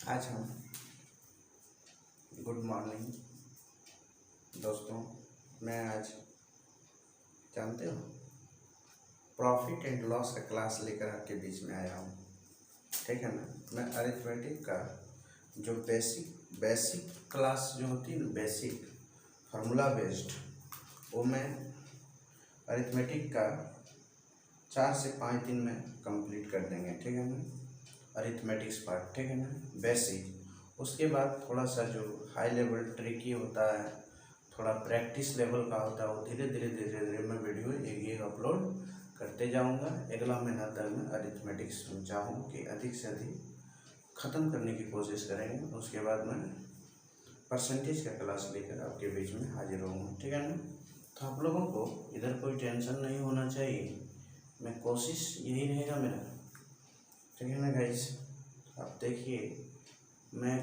आज हम good morning दोस्तों। मैं आज जानते हो प्रॉफिट एंड लॉस का क्लास लेकर आपके बीच में आया हूँ। ठीक है ना। मैं अरिथमेटिक का जो बेसिक क्लास जो होती है ना, बेसिक फार्मूला बेस्ड, वो मैं अरिथमेटिक का 4 से 5 दिन में कंप्लीट कर देंगे। ठीक है ना। अरिथमेटिक्स पार्ट, ठीक है ना, बेसिक। उसके बाद थोड़ा सा जो हाई लेवल ट्रिकी होता है, थोड़ा प्रैक्टिस लेवल का होता है, वो धीरे धीरे मैं वीडियो एक अपलोड करते जाऊंगा। अगला महीना तक मैं अरिथमेटिक्स चाहूँ कि अधिक से अधिक ख़त्म करने की कोशिश करेंगे। उसके बाद मैं परसेंटेज का क्लास लेकर आपके बीच में हाजिर होऊंगा। ठीक है ना। तो आप लोगों को इधर कोई टेंशन नहीं होना चाहिए। मैं कोशिश यही रहेगा मेरा। ठीक है ना गाइस। आप देखिए मैं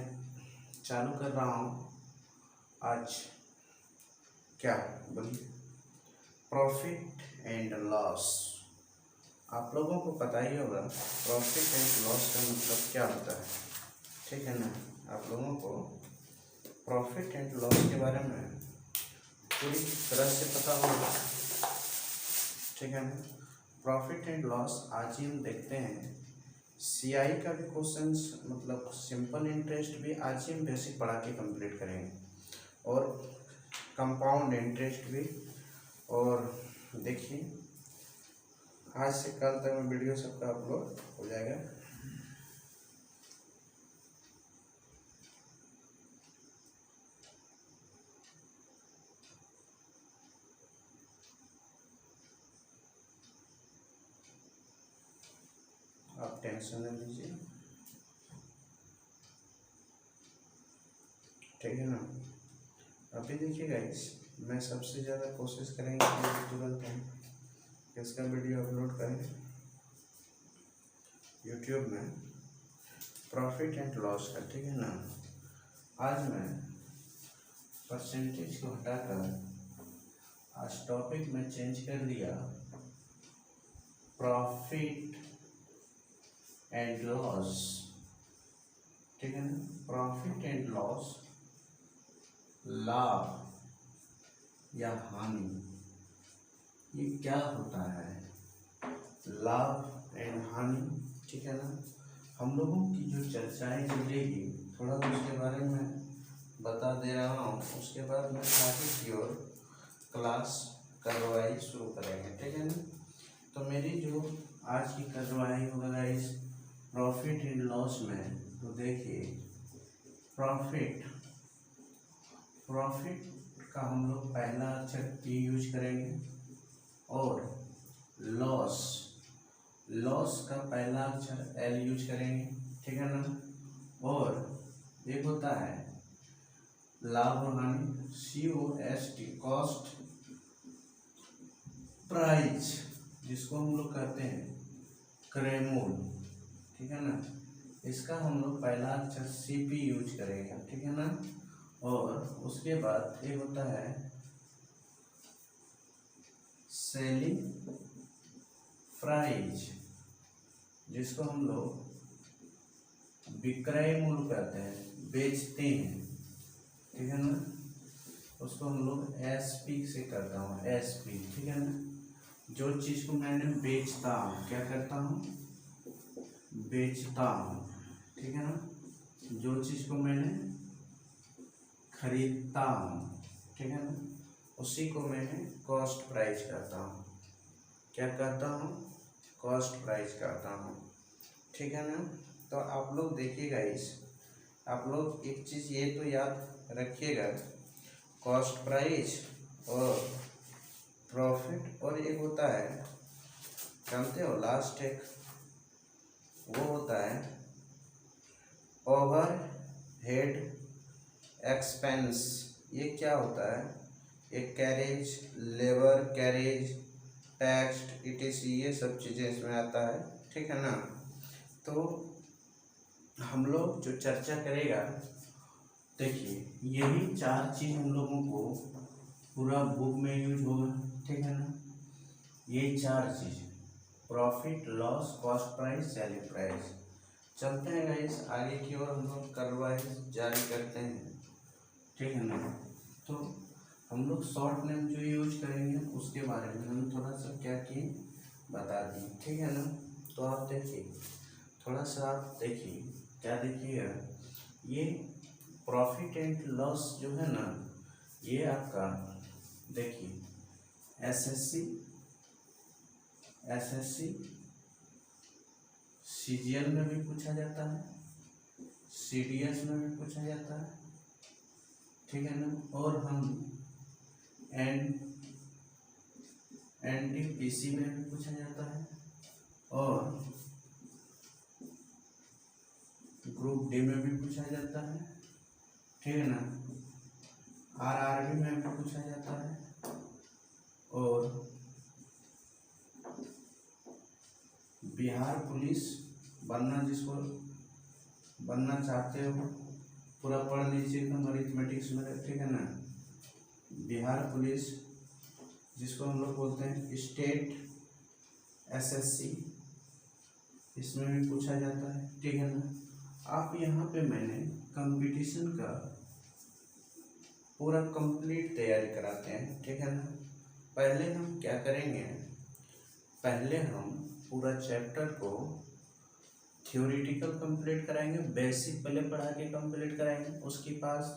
चालू कर रहा हूँ आज। क्या बोलिए? Profit and loss. आप लोगों को पता ही होगा प्रॉफिट एंड लॉस का मतलब क्या होता है। ठीक है ना। आप लोगों को प्रॉफिट एंड लॉस के बारे में पूरी तरह से पता होगा। ठीक है ना। प्रॉफिट एंड लॉस आज ही हम देखते हैं। सीआई का भी क्वेश्चन, मतलब सिंपल इंटरेस्ट भी आज ही हम बेसिक पढ़ा के कंप्लीट करेंगे, और कंपाउंड इंटरेस्ट भी। और देखिए आज से कल तक में वीडियो सबका अपलोड हो जाएगा। आप टेंशन न लीजिए। ठीक है ना। अभी देखिए गाइस, मैं सबसे ज़्यादा कोशिश करेंगे कि तुरंत हम इसका वीडियो अपलोड करें यूट्यूब में, प्रॉफिट एंड लॉस का। ठीक है ना। आज मैं परसेंटेज को हटाकर आज टॉपिक में चेंज कर दिया, प्रॉफिट एंड लॉस। ठीक है ना। प्रॉफिट एंड लॉस, लाभ या हानि, ये क्या होता है? लाभ एंड हानि। ठीक है ना। हम लोगों की जो चर्चाएं चलेगी, थोड़ा उसके बारे में बता दे रहा हूँ। उसके बाद मैं आगे की ओर क्लास करवाई शुरू करेंगे। ठीक है ना। तो मेरी जो आज की करवाई होगा इस प्रॉफिट एंड लॉस में, तो देखिए प्रॉफिट का हम लोग पहला अक्षर P यूज करेंगे, और लॉस का पहला अक्षर L यूज करेंगे। ठीक है ना। और एक होता है लाभ और हानि, COST, कॉस्ट प्राइस, जिसको हम लोग कहते हैं क्रय मूल्य। ठीक है ना। इसका हम लोग पहला अक्षर CP यूज करेंगे। ठीक है ना। और उसके बाद एक होता है सेलिंग प्राइस, जिसको हम लोग विक्रय मूल्य कहते हैं, बेचते हैं। ठीक है ना। उसको हम लोग SP से करता हूँ, SP। ठीक है ना। जो चीज़ को मैंने बेचता हूँ, क्या करता हूँ? बेचता हूँ। ठीक है ना। जो चीज़ को मैंने खरीदता हूँ, ठीक है ना, उसी को मैंने कॉस्ट प्राइस कहता हूँ। क्या कहता हूँ? कॉस्ट प्राइस कहता हूँ। ठीक है ना। तो आप लोग देखिएगा आप लोग एक चीज़ ये तो याद रखिएगा, कॉस्ट प्राइस और प्रॉफिट, और एक होता है, जानते हो, लास्ट एक वो होता है ओवर हेड एक्सपेंस। ये क्या होता है? एक carriage, labour carriage, tax, ETC, ये सब चीज़ें इसमें आता है। ठीक है ना। तो हम लोग जो चर्चा करेगा, देखिए यही 4 चीज़ हम लोगों को पूरा बुक में यूज होगा। ठीक है ना। ये 4 चीज़, profit, loss, cost price, selling price, चलते हैं गाइस आगे की ओर, हम लोग कार्रवाई जारी करते हैं, ठीक है ना। तो हम लोग शॉर्ट नेम जो यूज करेंगे उसके बारे में हम थोड़ा सा क्या किए बता दिए, ठीक है ना। तो आप देखिए, थोड़ा सा आप देखिए, क्या देखिएगा, ये प्रॉफिट एंड लॉस जो है ना, ये आपका देखिए एसएससी सीजीएल में भी पूछा जाता है, सीडीएस में भी पूछा जाता है, ठीक है ना। और हम एनटीपीसी में भी पूछा जाता है, और ग्रुप डी में भी पूछा जाता है, ठीक है ना। आरआरबी में भी पूछा जाता है, और बिहार पुलिस बनना, जिसको बनना चाहते हो पूरा पढ़ लीजिए एकदम अरिथमेटिक्स में, ठीक है ना। बिहार पुलिस जिसको हम लोग बोलते हैं स्टेट एसएससी, इसमें भी पूछा जाता है, ठीक है ना। आप यहाँ पे मैंने कंपटीशन का पूरा कंप्लीट तैयारी कराते हैं, ठीक है ना। पहले हम क्या करेंगे, पहले हम पूरा चैप्टर को थ्योरेटिकल कंप्लीट कराएंगे, बेसिक पहले पढ़ा के कंप्लीट कराएंगे, उसके पास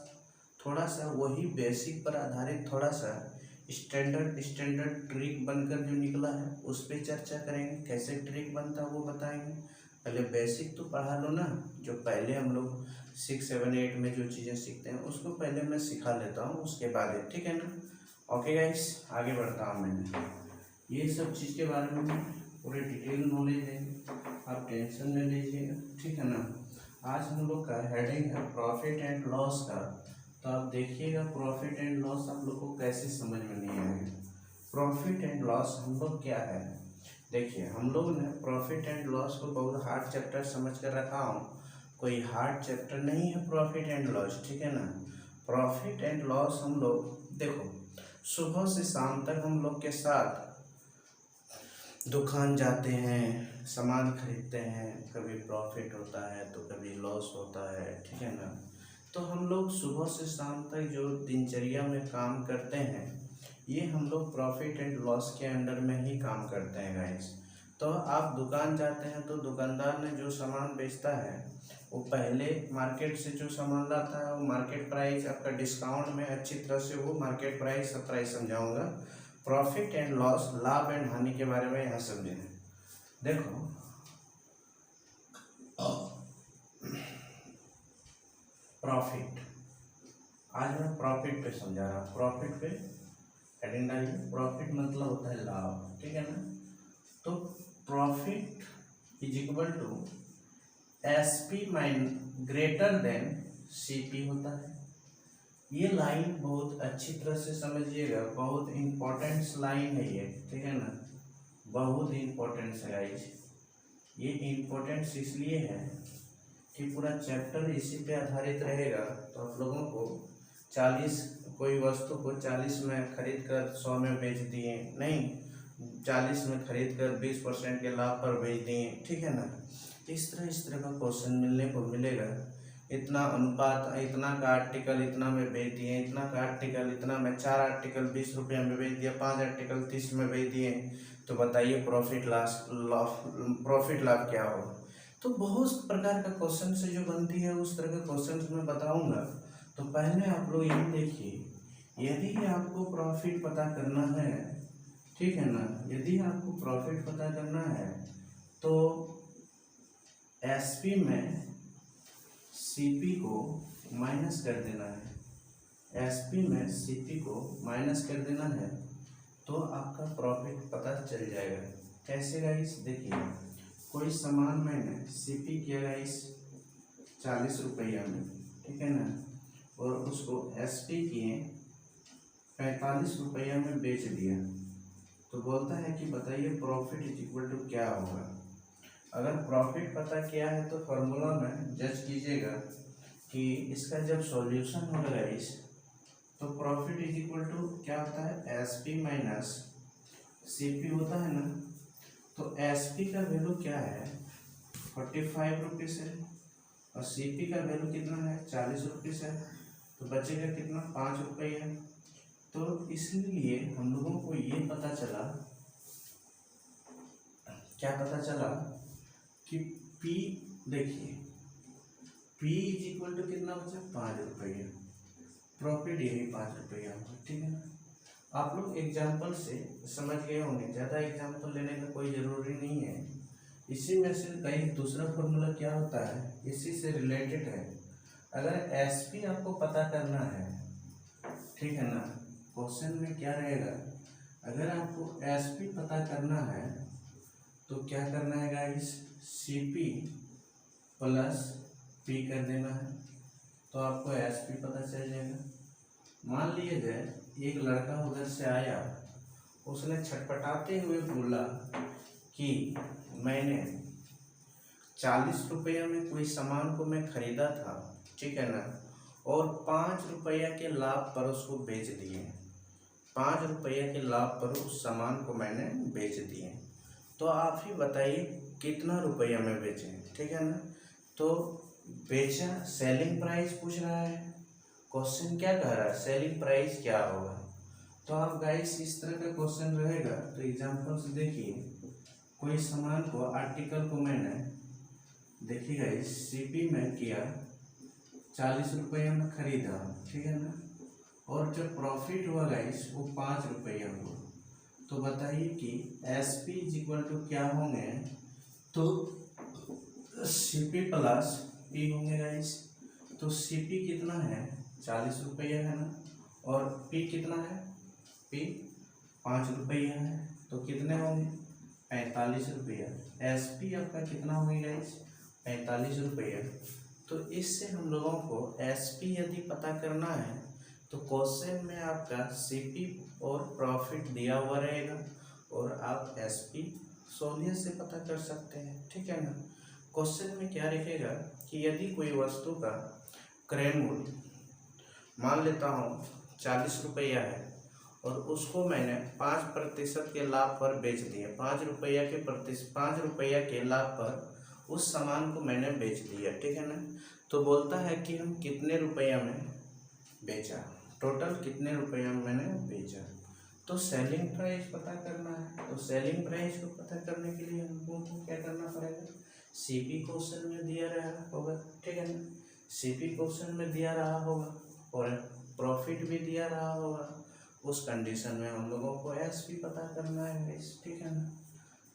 थोड़ा सा वही बेसिक पर आधारित थोड़ा सा स्टैंडर्ड ट्रिक बनकर जो निकला है उस पर चर्चा करेंगे, कैसे ट्रिक बनता है वो बताएंगे। पहले बेसिक तो पढ़ा लो ना, जो पहले हम लोग 6, 7, 8 में जो चीज़ें सीखते हैं उसको पहले मैं सिखा लेता हूँ, उसके बाद ठीक है ना। ओके गाइस, आगे बढ़ता हूँ। मैंने ये सब चीज़ के बारे में पूरे डिटेल नॉलेज है, आप टेंशन नहीं लीजिएगा, ठीक है ना। आज हम लोग का हेडिंग है प्रॉफिट एंड लॉस का, तो आप देखिएगा प्रॉफिट एंड लॉस आप लोग को कैसे समझ में नहीं आएगा। प्रॉफिट एंड लॉस हम लोग क्या है, देखिए हम लोग ने प्रॉफिट एंड लॉस को बहुत हार्ड चैप्टर समझ कर रखा हूँ, कोई हार्ड चैप्टर नहीं है प्रॉफिट एंड लॉस, ठीक है ना। प्रॉफिट एंड लॉस हम लोग देखो सुबह से शाम तक हम लोग के साथ दुकान जाते हैं, सामान खरीदते हैं, कभी प्रॉफिट होता है तो कभी लॉस होता है, ठीक है ना। तो हम लोग सुबह से शाम तक जो दिनचर्या में काम करते हैं ये हम लोग प्रॉफिट एंड लॉस के अंडर में ही काम करते हैं गाइस। तो आप दुकान जाते हैं तो दुकानदार ने जो सामान बेचता है वो पहले मार्केट से जो सामान लाता है वो मार्केट प्राइस आपका डिस्काउंट में अच्छी तरह से वो मार्केट प्राइस समझाऊंगा। प्रॉफिट एंड लॉस, लाभ एंड हानि के बारे में यहाँ समझें। देखो प्रॉफिट, आज मैं प्रॉफिट पे समझा रहा हूँ, प्रॉफिट पे हेडिंग डालिए। प्रॉफिट मतलब होता है लाभ, ठीक है ना। तो profit is equal to SP माइन ग्रेटर देन सीपी होता है। ये लाइन बहुत अच्छी तरह से समझिएगा, बहुत इम्पोर्टेंट लाइन है ये, ठीक है ना, बहुत इम्पोर्टेंट है गाइस। ये इम्पोर्टेंस इसलिए है कि पूरा चैप्टर इसी पे आधारित रहेगा। तो आप लोगों को 40 कोई वस्तु को 40 में खरीद कर 100 में बेच दिए, नहीं 40 में खरीद कर 20% के लाभ पर बेच दिए, ठीक है ना। इस तरह का क्वेश्चन मिलने को मिलेगा। इतना अनुपात, इतना का आर्टिकल इतना में बेच दिए, इतना का आर्टिकल इतना में, 4 आर्टिकल 20 रुपये में बेच दिया, 5 आर्टिकल 30 में बेच दिए, तो बताइए प्रॉफिट लाभ क्या होगा। तो बहुत प्रकार का क्वेश्चन से जो बनती है उस तरह के क्वेश्चन मैं बताऊंगा। तो पहले आप लोग ये देखिए, यदि आपको प्रॉफिट पता करना है, ठीक है ना, यदि आपको प्रॉफिट पता करना है तो एसपी में सीपी को माइनस कर देना है, एसपी में सीपी को माइनस कर देना है, तो आपका प्रॉफिट पता चल जाएगा। कैसे गाइस, देखिए कोई सामान मैंने सीपी किया गाइस 40 रुपया में, ठीक है ना, और उसको एसपी किए 45 रुपया में बेच दिया, तो बोलता है कि बताइए प्रॉफिट इज इक्वल टू क्या होगा। अगर प्रॉफिट पता किया है तो फॉर्मूला में जज कीजिएगा कि इसका जब सॉल्यूशन होगा इस, तो प्रॉफिट इज इक्वल टू क्या होता है, एसपी माइनस सीपी होता है ना। तो एसपी का वैल्यू क्या है, 45 रुपीज़ है और CP का वैल्यू कितना है 40 रुपीज़ है, तो बचेगा कितना 5 रुपये। तो इसलिए हम लोगों को ये पता चला, क्या पता चला कि P, देखिए P इज इक्वल टू कितना बचा 5 रुपये, प्रॉफिट यही 5 रुपया होगा। ठीक है ना, आप लोग एग्जाम्पल से समझ गए होंगे, ज़्यादा एग्जाम्पल लेने का कोई ज़रूरी नहीं है। इसी में से कहीं दूसरा फॉर्मूला क्या होता है, इसी से रिलेटेड है। अगर SP आपको पता करना है, ठीक है ना, क्वेश्चन में क्या रहेगा, अगर आपको SP पता करना है तो क्या करना है गाइस, CP प्लस P कर देना है, तो आपको SP पता चल जाएगा। मान लिया जाए एक लड़का उधर से आया, उसने छटपटाते हुए बोला कि मैंने 40 रुपये में कोई सामान को मैं खरीदा था, ठीक है ना, और 5 रुपया के लाभ पर उसको बेच दिए, 5 रुपये के लाभ पर उस सामान को मैंने बेच दिए। तो आप ही बताइए कितना रुपया में बेचे, ठीक है ना। तो बेचा, सेलिंग प्राइस पूछ रहा है, क्वेश्चन क्या कह रहा है, सेलिंग प्राइस क्या होगा। तो आप गाइस इस तरह का क्वेश्चन रहेगा तो एग्जांपल से देखिए, कोई सामान को, आर्टिकल को मैंने, देखिए गाइस CP में किया 40 रुपये में खरीदा, ठीक है ना, और जो प्रॉफिट हुआ गाइस वो 5 रुपया हुआ। तो बताइए कि SP इज इक्वल टू क्या होंगे, तो CP प्लस P होंगे गाइस। तो CP कितना है 40 रुपया है ना, और P कितना है, P 5 रुपया है, तो कितने होंगे 45 रुपया। SP आपका कितना होगा गाइस 45 रुपया। तो इससे हम लोगों को SP यदि पता करना है तो क्वेश्चन में आपका CP और प्रॉफिट दिया हुआ रहेगा और आप SP सोल्यूशन से पता कर सकते हैं, ठीक है ना। क्वेश्चन में क्या लिखेगा कि यदि कोई वस्तु का क्रय मूल्य मान लेता हूँ 40 रुपया है और उसको मैंने 5% के लाभ पर बेच दिया, 5 रुपया के लाभ पर उस सामान को मैंने बेच दिया, ठीक है ना। तो बोलता है कि हम कितने रुपया में बेचा, टोटल कितने रुपया में मैंने बेचा। तो सेलिंग प्राइस पता करना है, तो सेलिंग प्राइस को पता करने के लिए हमको क्या करना पड़ेगा, CP क्वेश्चन में दिया रहा होगा, ठीक है ना, CP क्वेश्चन में दिया रहा होगा और प्रॉफिट भी दिया रहा होगा। उस कंडीशन में हम लोगों को SP पता करना है, ठीक है ना।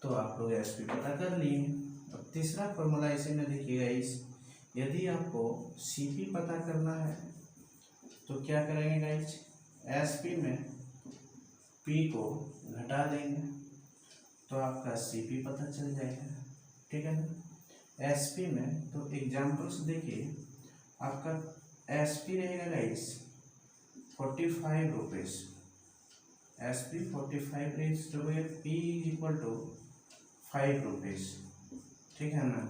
तो आप लोग SP पता कर लिए। अब तीसरा फॉर्मूला इसी में देखिएगा, इस यदि आपको CP पता करना है तो क्या करेंगे गाइस, SP में P को घटा देंगे तो आपका CP पता चल जाएगा, ठीक है ना। SP में तो एग्जाम्पल से देखिए, आपका SP रहेगा गाइस 45 रुपीज़, SP 45 रुपये, P is equal to 5 rupees, ठीक है ना,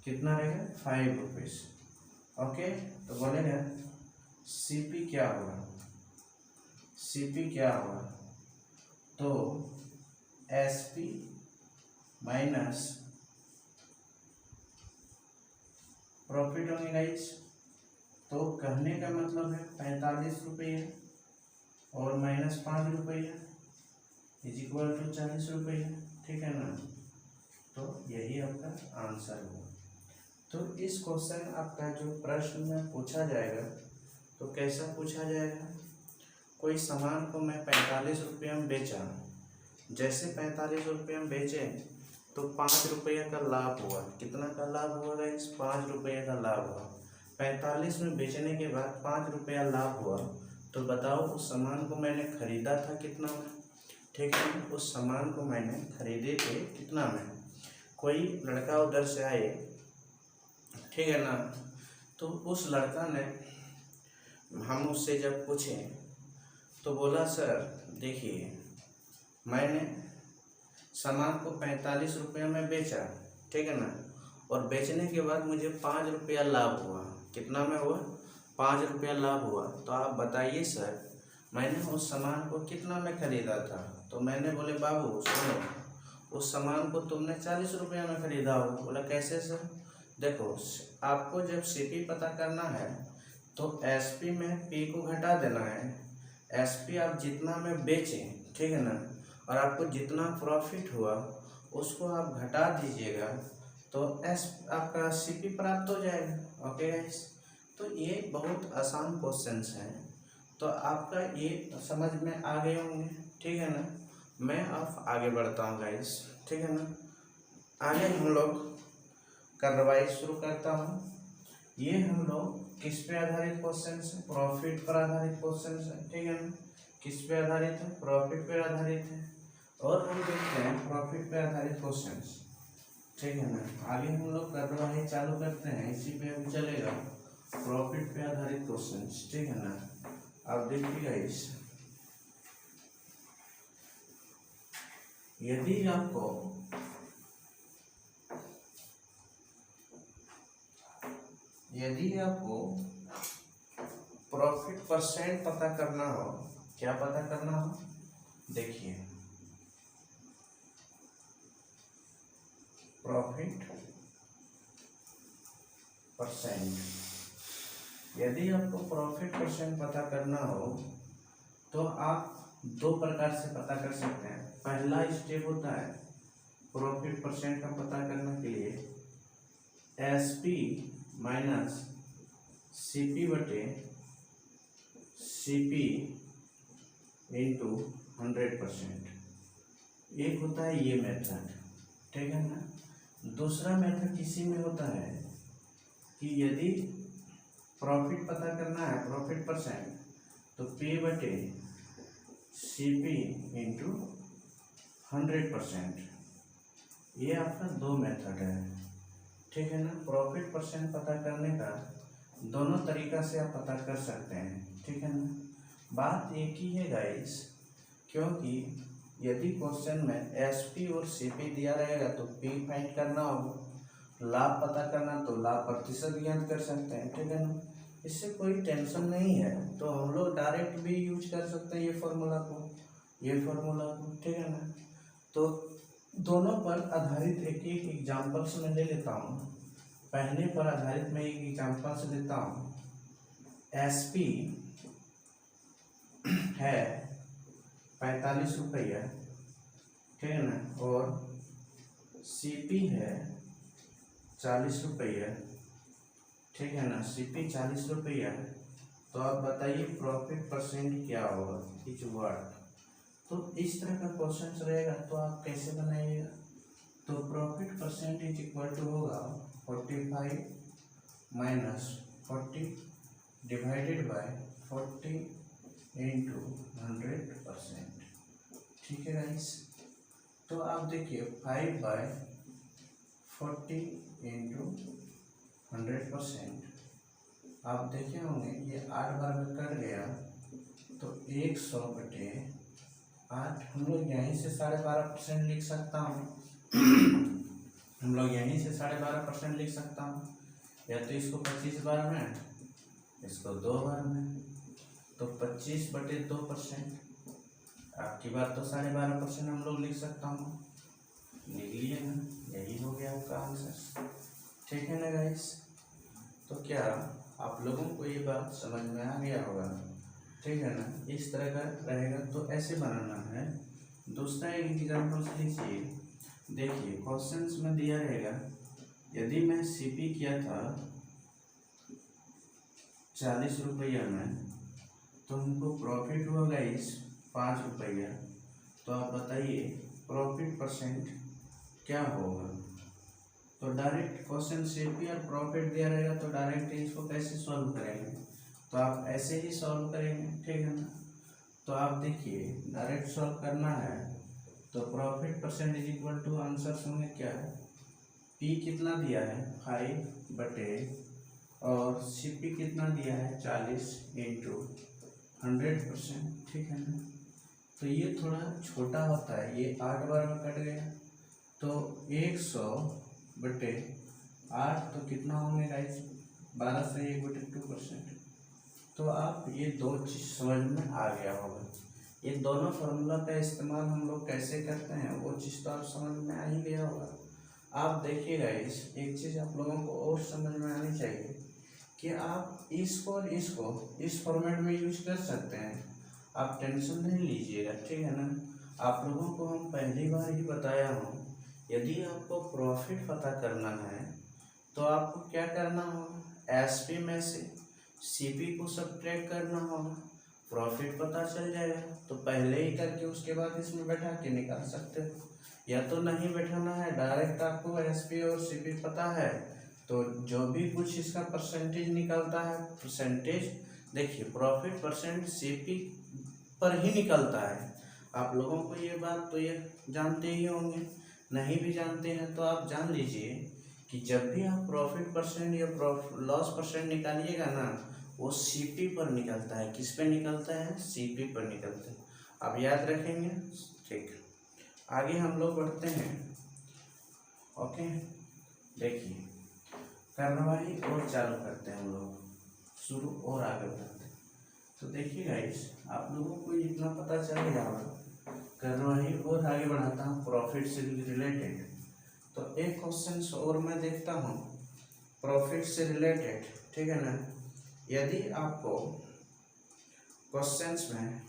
कितना रहेगा 5 रुपीज़। ओके, तो बोलेगा CP क्या होगा, CP क्या होगा, तो SP माइनस प्रॉफिट होंगे गाइस। तो कहने का मतलब है 45 रुपये और माइनस 5 रुपया इज इक्वल टू 40 रुपया, ठीक है ना। तो यही आपका आंसर होगा। तो इस क्वेश्चन आपका जो प्रश्न में पूछा जाएगा तो कैसा पूछा जाएगा, कोई सामान को मैं 45 रुपये में बेचा, जैसे 45 रुपये में बेचे तो 5 रुपये का लाभ हुआ, कितना का लाभ हुआ गाइस 5 रुपये का लाभ हुआ। 45 में बेचने के बाद 5 रुपया लाभ हुआ, तो बताओ उस सामान को मैंने खरीदा था कितना में, ठीक है, उस सामान को मैंने खरीदे थे कितना में। कोई लड़का उधर से आए, ठीक है ना, तो उस लड़का ने, हम उससे जब पूछे तो बोला सर देखिए मैंने सामान को 45 रुपये में बेचा, ठीक है ना, और बेचने के बाद मुझे 5 रुपया लाभ हुआ, कितना में हुआ 5 रुपया लाभ हुआ। तो आप बताइए सर मैंने उस सामान को कितना में खरीदा था। तो मैंने बोले बाबू सुनो, उस सामान को तुमने 40 रुपये में खरीदा हो। बोला कैसे सर? देखो, आपको जब सीपी पता करना है तो एसपी में पी को घटा देना है। एसपी आप जितना में बेचें, ठीक है ना, और आपको जितना प्रॉफिट हुआ उसको आप घटा दीजिएगा तो आपका सीपी प्राप्त हो जाएगा। ओके गाइस, तो ये बहुत आसान क्वेश्चंस हैं, तो आपका ये समझ में आ गए होंगे, ठीक है ना। मैं अब आगे बढ़ता हूँ गाइस, ठीक है ना। आगे हम लोग कार्रवाई शुरू करता हूँ। ये हम लोग किस पे आधारित क्वेश्चन है? प्रॉफिट पर आधारित क्वेश्चन है, ठीक है ना। किस पे आधारित है? प्रॉफिट पे आधारित है। और हम देखते हैं प्रॉफिट पे आधारित क्वेश्चन, ठीक है ना। आगे हम लोग कार्रवाई चालू करते हैं, इसी पे अभी चलेगा प्रॉफिट पे आधारित क्वेश्चन, ठीक है ना। आप देखिएगा इस, यदि आपको प्रॉफिट परसेंट पता करना हो, क्या पता करना हो? देखिए, प्रॉफिट परसेंट, यदि आपको प्रॉफिट परसेंट पता करना हो तो आप दो प्रकार से पता कर सकते हैं। पहला स्टेप होता है प्रॉफिट परसेंट का पता करने के लिए एसपी माइनस सीपी बटे सीपी इंटू 100%। एक होता है ये मेथड, ठीक है ना। दूसरा मेथड किसी में होता है कि यदि प्रॉफिट पता करना है, प्रॉफिट परसेंट, तो पी बटे सीपी इंटू 100%। ये आपका दो मेथड है, ठीक है ना। प्रॉफिट परसेंट पता करने का दोनों तरीका से आप पता कर सकते हैं, ठीक है ना। बात एक ही है गाइस, क्योंकि यदि क्वेश्चन में एसपी और सीपी दिया रहेगा तो पी फाइंड करना होगा, लाभ पता करना तो लाभ प्रतिशत ज्ञात कर सकते हैं, ठीक है ना। इससे कोई टेंशन नहीं है, तो हम लोग डायरेक्ट भी यूज कर सकते हैं ये फॉर्मूला को, ठीक है ना। तो दोनों पर आधारित एक एक एग्जाम्पल्स में ले लेता हूँ। पहले पर आधारित मैं एक एग्जाम्पल्स लेता हूँ। एसपी है 45 रुपया, ठीक है ना, और सीपी है 40 रुपया, ठीक है ना। सीपी 40 रुपया, तो आप बताइए प्रॉफिट परसेंट क्या होगा, इच वर्ड। तो इस तरह का क्वेश्चन रहेगा तो आप कैसे बनाइएगा? तो profit percent is equal to होगा 45 माइनस 40 डिवाइडेड बाय 40 इंटू 100%, ठीक है गाइस। तो आप देखिए 5/40 इंटू 100%, आप देखे होंगे ये 8 बार में कट गया तो 100 बटे 8। हम लोग यहीं से 12.5% लिख सकता हूँ हम लोग यहीं से 12.5% लिख सकता हूँ, या तो इसको 25 बार में, इसको 2 बार में, तो 25 बटे 2%। आपकी बात तो 12.5% हम लोग लिख सकता हूँ, लिख लिए ना, यही हो गया आपका आंसर, ठीक है ना गाइस। तो क्या आप लोगों को ये बात समझ में आ गया होगा, ठीक है ना। इस तरह का रहेगा तो ऐसे बनाना है। दूसरा एक एग्जाम्पल लीजिए, देखिए क्वेश्चंस में दिया रहेगा यदि मैं सीपी किया था 40 रुपया में, तो हमको प्रॉफिट हुआ गाइस 5 रुपया, तो आप बताइए प्रॉफिट परसेंट क्या होगा। तो डायरेक्ट क्वेश्चन सीपी और प्रॉफिट दिया रहेगा तो डायरेक्ट इसको कैसे सॉल्व करेंगे? तो आप ऐसे ही सॉल्व करेंगे, ठीक है ना। तो आप देखिए डायरेक्ट सॉल्व करना है तो profit percent is equal to answer होंगे क्या है, पी कितना दिया है 5 बटे, और सीपी कितना दिया है 40 इंटू 100%, ठीक है ना। तो ये थोड़ा छोटा होता है, ये 8 बार में कट गया तो 100 बटे 8 तो कितना होंगे गाइस 12 से 1/2%। तो आप ये दो चीज समझ में आ गया होगा। ये दोनों फार्मूला का इस्तेमाल हम लोग कैसे करते हैं वो चीज़ तो आप समझ में आ ही गया होगा। आप देखिएगा एक चीज़ आप लोगों को और समझ में आनी चाहिए कि आप इसको और इसको इस फॉर्मेट में यूज कर सकते हैं, आप टेंशन नहीं लीजिएगा, ठीक है ना। आप लोगों को हम पहली बार ही बताया हूँ, यदि आपको प्रॉफिट पता करना है तो आपको क्या करना होगा, एसपी में से सीपी को सब्ट्रैक्ट करना होगा, प्रॉफिट पता चल जाएगा। तो पहले ही करके उसके बाद इसमें बैठा के निकाल सकते हो, या तो नहीं बैठाना है, डायरेक्ट आपको एसपी और सीपी पता है तो जो भी कुछ इसका परसेंटेज निकलता है, परसेंटेज देखिए प्रॉफिट परसेंट सीपी पर ही निकलता है। आप लोगों को ये बात तो ये जानते ही होंगे, नहीं भी जानते हैं तो आप जान लीजिए कि जब भी आप प्रॉफिट परसेंट या लॉस परसेंट निकालिएगा ना, वो सीपी पर निकलता है। किस पे निकलता है, सीपी पर निकलता है। आप याद रखेंगे, ठीक। आगे हम लोग बढ़ते हैं, ओके। देखिए कार्यवाही और चालू करते हैं, हम लोग शुरू और आगे बढ़ते हैं। तो देखिए गाइस, आप लोगों को इतना पता चल गया होगा, कार्यवाही और आगे बढ़ाता हूँ प्रॉफिट से रिलेटेड। तो एक क्वेश्चन और मैं देखता हूँ प्रॉफिट से रिलेटेड, ठीक है ना। यदि आपको क्वेश्चंस में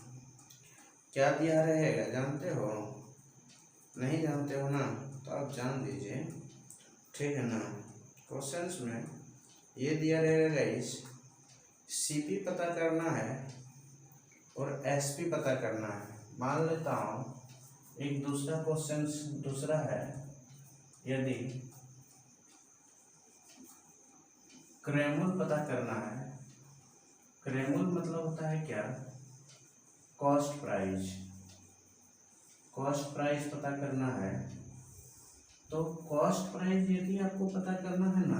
क्या दिया रहेगा जानते हो, नहीं जानते हो ना, तो आप जान लीजिए, ठीक है ना। क्वेश्चंस में ये दिया रहेगा गाइस, सीपी पता करना है और एसपी पता करना है। मान लेता हूँ एक दूसरा क्वेश्चन दूसरा है, यदि क्रेमुल पता करना है, क्रेमुल मतलब होता है क्या, कॉस्ट प्राइस, कॉस्ट प्राइस पता करना है। तो कॉस्ट प्राइस यदि आपको पता करना है ना,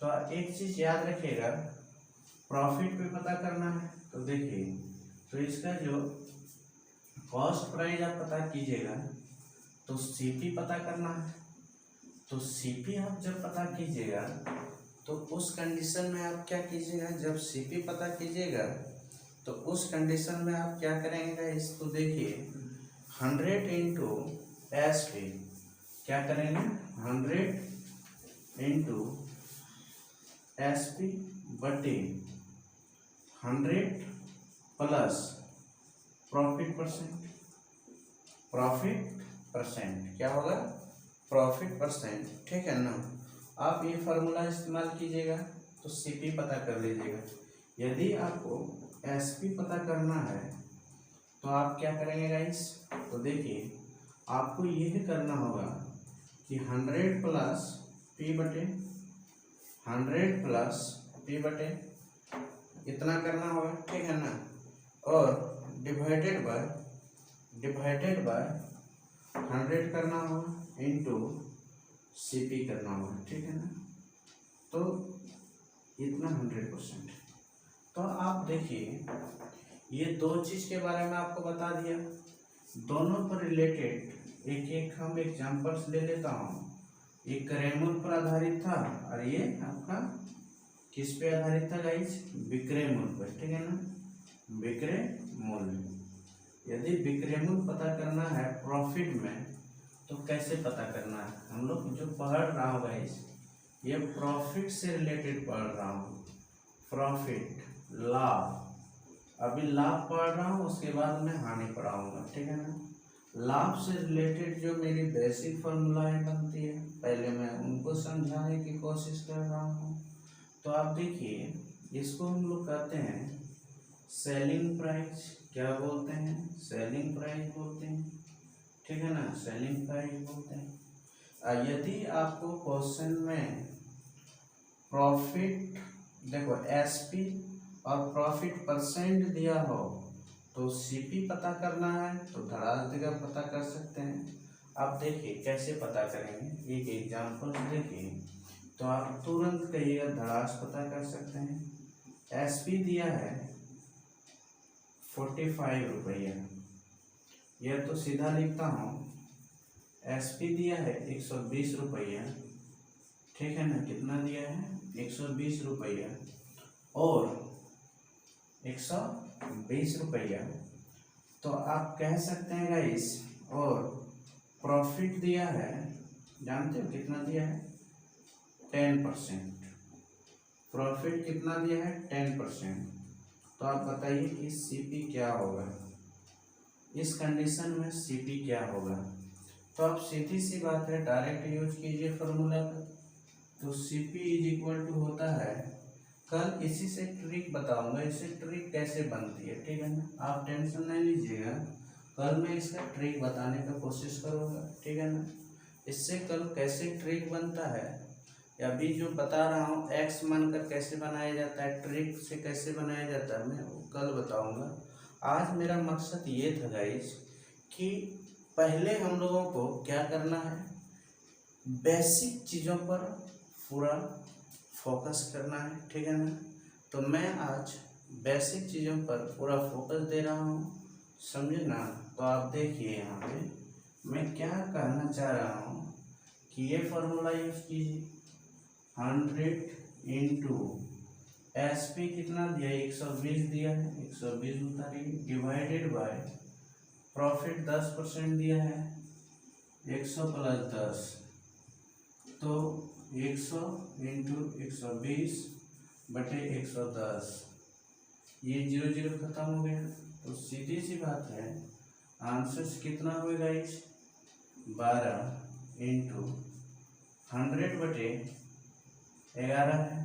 तो एक चीज याद रखिएगा, प्रॉफिट पे पता करना है। तो देखिए, तो इसका जो कॉस्ट प्राइस आप पता कीजिएगा तो सीपी पता करना है। तो सीपी आप जब पता कीजिएगा तो उस कंडीशन में आप क्या कीजिएगा, जब सीपी पता कीजिएगा तो उस कंडीशन में आप क्या करेंगे, इसको देखिए 100 इंटू एसपी, क्या करेंगे 100 इंटू एसपी बटे 100 plus profit percent, profit percent क्या होगा, प्रॉफिट परसेंट, ठीक है ना। आप ये फार्मूला इस्तेमाल कीजिएगा तो सीपी पता कर लीजिएगा। यदि आपको एसपी पता करना है तो आप क्या करेंगे गाइस, तो देखिए आपको यह करना होगा कि 100 प्लस पी बटे 100 प्लस पी बटे इतना करना होगा, ठीक है ना, और डिवाइडेड बाय 100 करना होगा इंटू सीपी करना होगा, ठीक है ना। तो इतना 100%। तो आप देखिए ये दो चीज़ के बारे में आपको बता दिया, दोनों पर रिलेटेड एक एक हम एग्जांपल्स ले लेता हूँ। ये क्रेमुल पर आधारित था और ये आपका किस पे आधारित था गाइस, विक्रय मूल्य पर, ठीक है ना, विक्रय मूल्य। यदि विक्रय मूल्य पता करना है प्रॉफिट में तो कैसे पता करना है, हम लोग जो पढ़ रहा हूँ गाइस, ये प्रॉफिट से रिलेटेड पढ़ रहा हूँ, प्रॉफिट लाभ, अभी लाभ पढ़ रहा हूँ उसके बाद मैं हानि पढ़ाऊंगा, ठीक है ना। लाभ से रिलेटेड जो मेरी बेसिक फॉर्मूलाएं बनती है पहले मैं उनको समझाने की कोशिश कर रहा हूँ। तो आप देखिए इसको हम लोग कहते हैं सेलिंग प्राइस, क्या बोलते हैं, सेलिंग प्राइस बोलते हैं, ठीक है ना, सेलिंग प्राइस बोलते हैं। यदि आपको क्वेश्चन में प्रॉफिट देखो एसपी और प्रॉफिट परसेंट दिया हो तो सीपी पता करना है तो धड़ास देकर पता कर सकते हैं। आप देखिए कैसे पता करेंगे, एक एग्जांपल देखिए तो आप तुरंत कहिएगा धड़ास पता कर सकते हैं। एसपी दिया है 45 रुपया, यह तो सीधा लिखता हूँ, एसपी दिया है 120 रुपया, ठीक है ना, कितना दिया है 120 रुपया और 120 रुपया। तो आप कह सकते हैं गाइस, और प्रॉफिट दिया है, जानते हो कितना दिया है? 10%। प्रॉफिट कितना दिया है? 10%। तो आप बताइए कि सीपी क्या होगा, इस कंडीशन में सीपी क्या होगा? तो आप सीधी सी बात है, डायरेक्ट यूज कीजिए फॉर्मूला का। तो सीपी इज इक्वल टू होता है, कल इसी से ट्रिक बताऊंगा, इससे ट्रिक कैसे बनती है, ठीक है ना? आप टेंशन नहीं लीजिएगा, कल मैं इसका ट्रिक बताने का कोशिश करूँगा, ठीक है ना? इससे कल कैसे ट्रिक बनता है, या अभी जो बता रहा हूँ एक्स मानकर कैसे बनाया जाता है, ट्रिक से कैसे बनाया जाता है, मैं कल बताऊँगा। आज मेरा मकसद ये था गाइस कि पहले हम लोगों को क्या करना है, बेसिक चीज़ों पर पूरा फोकस करना है, ठीक है ना? तो मैं आज बेसिक चीज़ों पर पूरा फोकस दे रहा हूँ, समझे ना? तो आप देखिए यहाँ पे मैं क्या कहना चाह रहा हूँ कि ये फॉर्मूला यूज कीजिए, 100 इंटू एस पी कितना दिया है? 120 दिया है, 120 उतारिए, डिवाइडेड बाय प्रॉफिट 10% दिया है, 100 प्लस 10, तो 100 इंटू 120 बटे 110, ये 0 0 खत्म हो गया। तो सीधी सी बात है, आंसर कितना होगा इस 12 इंटू 100 बटे 11 है,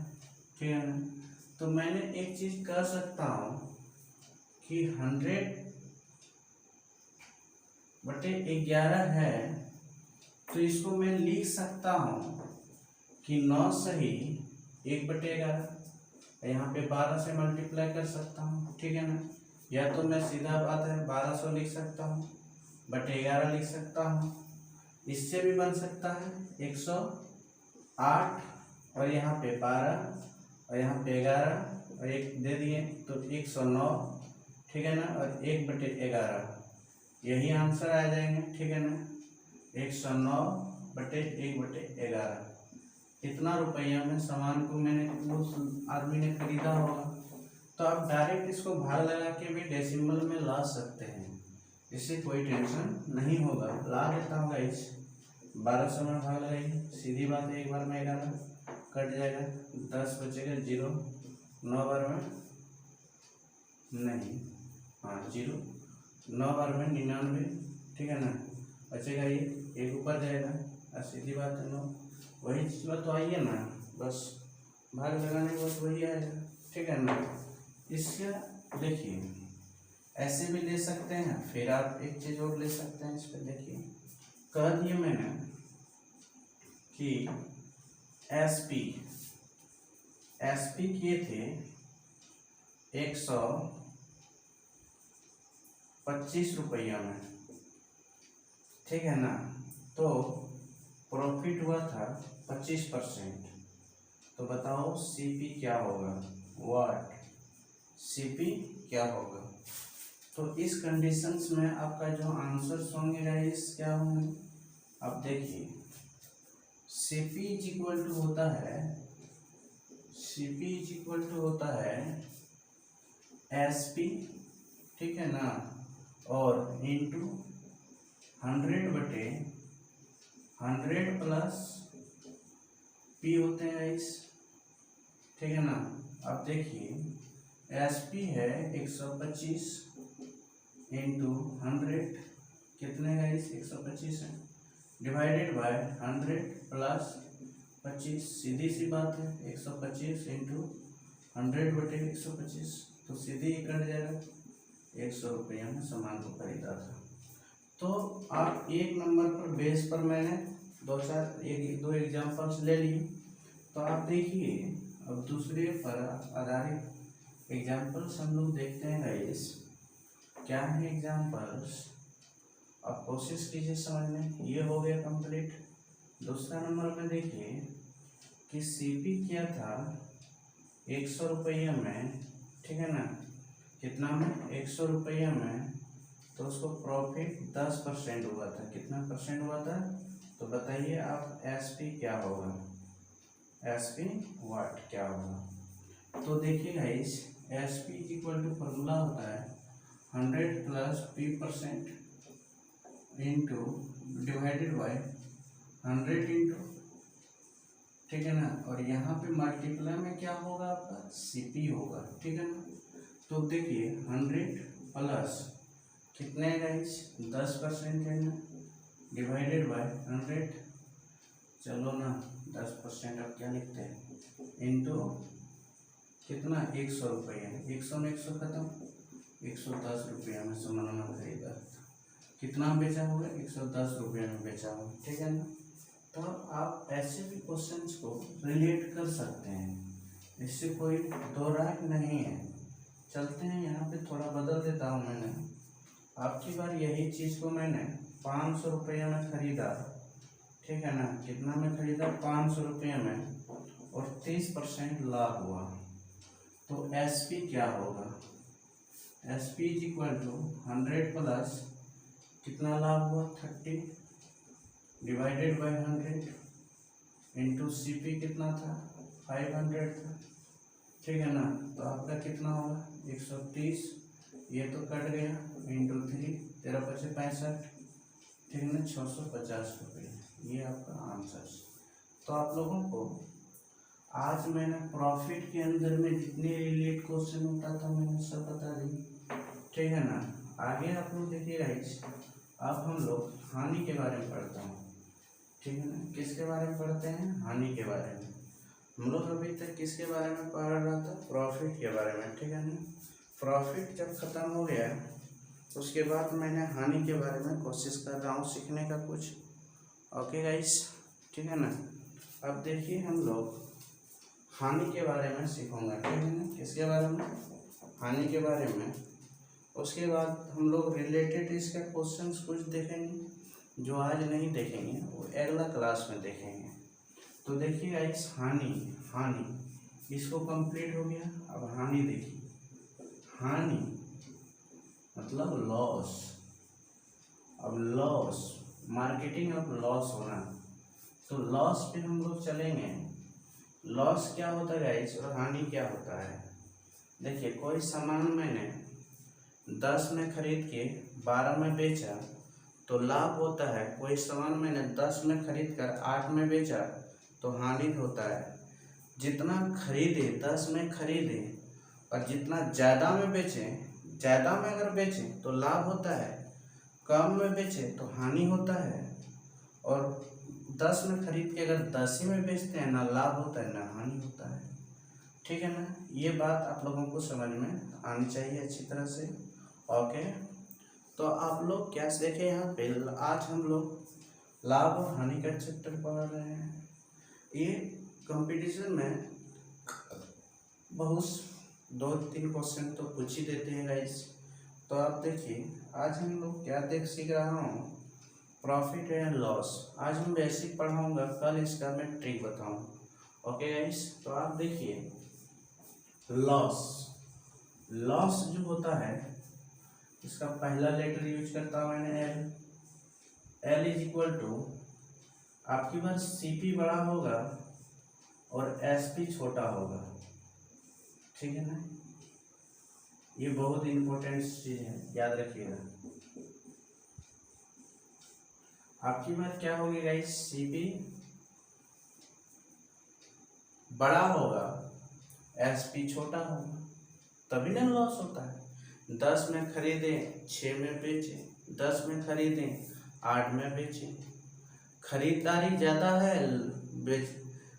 ठीक है ना? तो मैंने एक चीज कर सकता हूँ कि 100 बटे 11 है, तो इसको मैं लिख सकता हूँ कि 9 सही 1 बटे 11, यहाँ पे 12 से मल्टीप्लाई कर सकता हूँ, ठीक है ना? या तो मैं सीधा बात है 1200 लिख सकता हूँ, बटे 11 लिख सकता हूँ, इससे भी बन सकता है 108, और यहाँ पे 12 और यहाँ पे 11 और एक दे दिए तो 109, ठीक है ना? और 1 बटे 11, यही आंसर आ जाएंगे, ठीक है ना? 109 बटे 1 बटे 11, इतना रुपया में सामान को मैंने उस आदमी ने खरीदा होगा। तो आप डायरेक्ट इसको भाग लगा के भी डेसिमल में ला सकते हैं, इससे कोई टेंशन नहीं होगा। ला देता हूँ गाइस, 1200 में भाग लगाइए, सीधी बात है, एक बार में 11 कट जाएगा, 10 बचेगा 0, 9 बार में नहीं, हाँ 0, 9 बार में 99, ठीक है ना? बचेगा ये, एक ऊपर जाएगा, और सीधी बात है 9, वही चीज बात तो आइए ना, बस भाग लगाने के बाद वही आएगा, ठीक है ना? इसका देखिए ऐसे भी ले सकते हैं, फिर आप एक चीज और ले सकते हैं इस पर, देखिए कह दिया मैंने कि एस पी किए थे 125 रुपया में, ठीक है ना? तो प्रॉफिट हुआ था 25%, तो बताओ सीपी क्या होगा, व्हाट सीपी क्या होगा? तो इस कंडीशंस में आपका जो आंसर्स होंगे गाइस क्या होंगे, अब देखिए सीपी इज इक्वल टू होता है, सीपी इज इक्वल टू होता है एसपी, ठीक है ना? और इंटू 100 बटे 100 प्लस पी होते हैं गाइस, ठीक है ना? अब देखिए एसपी है 125 इंटू 100, कितने गाइस 125 है, डिवाइडेड बाय 100 प्लस 25, सीधी सी बात है, 125 इंटू 100 बटे 125, तो सीधी ही कट जाएगा, 100 रुपया में सामान को खरीदा था। तो आप एक नंबर पर बेस पर मैंने दो एग्जाम्पल्स ले लिए, तो आप देखिए अब दूसरे पर आधारित एग्जाम्पल्स हम लोग देखते हैं गाइस, क्या है एग्जाम्पल्स, आप कोशिश कीजिए समझने। ये हो गया कंप्लीट। दूसरा नंबर में देखिए कि सीपी क्या था 100 रुपया में, ठीक है ना? कितना में, 100 रुपया में, तो उसको प्रॉफिट 10% हुआ था, कितना परसेंट हुआ था? तो बताइए आप एसपी क्या होगा, एसपी व्हाट क्या होगा? तो देखिए guys SP equal to formula होता है 100 plus P% into divided by 100 into, ठीक है ना, और यहाँ पे मल्टीप्लाई में क्या होगा आपका CP होगा, ठीक है ना। तो देखिए 100 प्लस कितने गाइस 10% है ना, डिवाइडेड बाय 100, चलो ना 10% अब क्या लिखते हैं इंटू कितना 100 रुपये, 100 में 100 खत्म, 110 रुपया में सामान खरीदा, कितना बेचा होगा 110 रुपये में बेचा होगा, ठीक है ना। तो आप ऐसे भी क्वेश्चंस को रिलेट कर सकते हैं, इससे कोई दो राय नहीं है। चलते हैं यहाँ पे थोड़ा बदल देता हूँ मैंने, आपकी बार यही चीज़ को मैंने 500 रुपये में खरीदा, ठीक है ना, कितना में खरीदा 500 रुपये में, और 30% लाभ हुआ, तो SP क्या होगा, SP is equal to 100 plus कितना लाभ हुआ 30 डिवाइडेड बाय 100 इंटू CP कितना था 500 था, ठीक है ना। तो आपका कितना होगा 130, ये तो कट गया, इंटू 3 13 × 5 65, ठीक है ना, 650 रुपये, ये आपका आंसर। तो आप लोगों को आज मैंने प्रॉफिट के अंदर में जितने रिलेट क्वेश्चन होता था मैंने सब बता दी, ठीक है ना। आगे आप लोग देखिएगा, अब हम लोग हानि के बारे में पढ़ता हूँ, ठीक है ना। किसके बारे में पढ़ते हैं, हानि के बारे में। हम लोग अभी तक किसके बारे में पढ़ रहा था, प्रॉफिट के बारे में, ठीक है ना। प्रॉफिट जब खत्म हो गया उसके बाद मैंने हानि के बारे में कोशिश कर रहा हूँ सीखने का कुछ, ओके गाइस, ठीक है ना। अब देखिए हम लोग हानि के बारे में सीखूंगा, ठीक है ना, किसके बारे में, हानि के बारे में। उसके बाद हम लोग रिलेटेड इसका क्वेश्चंस कुछ देखेंगे जो आज नहीं देखेंगे, वो अगला क्लास में देखेंगे। तो देखिए गाइस हानि इसको कंप्लीट हो गया। अब हानि देखिए, हानि मतलब लॉस। अब लॉस, मार्केटिंग ऑफ लॉस होना, तो लॉस पे हम लोग चलेंगे। लॉस क्या होता है गाइस और हानि क्या होता है। देखिए कोई सामान मैंने 10 में खरीद के 12 में बेचा तो लाभ होता है, कोई सामान मैंने 10 में खरीद कर 8 में बेचा तो हानि होता है। जितना खरीदे 10 में खरीदे और जितना ज़्यादा में बेचे, ज़्यादा में अगर बेचे तो लाभ होता है, कम में बेचे तो हानि होता है। और 10 में खरीद के अगर 10 ही में बेचते हैं ना लाभ होता है ना हानि होता है, ठीक है ना। ये बात आप लोगों को समझ में आनी चाहिए अच्छी तरह से, ओके। तो आप लोग क्या देखे यहाँ पे, आज हम लोग लाभ और हानि का चैप्टर पढ़ रहे हैं। ये कंपटीशन में बहुत 2-3 क्वेश्चन तो पूछ ही देते हैं गाइस। तो आप देखिए आज हम लोग क्या सीख रहा हूँ, प्रॉफिट एंड लॉस। आज हम बेसिक पढ़ाऊंगा, कल इसका मैं ट्रिक बताऊँ, ओके गाइस। तो आप देखिए लॉस जो होता है इसका पहला लेटर यूज करता हूँ मैंने एल इज इक्वल टू, आपकी बार CP बड़ा होगा और SP छोटा होगा, ठीक है ना। ये बहुत इंपॉर्टेंट चीज है, याद रखिएगा। आपकी बात क्या होगी गाइस, CP बड़ा होगा, SP छोटा होगा, तभी ना लॉस होता है। 10 में खरीदे 6 में बेचे, 10 में खरीदे 8 में बेचे। खरीदारी ज़्यादा है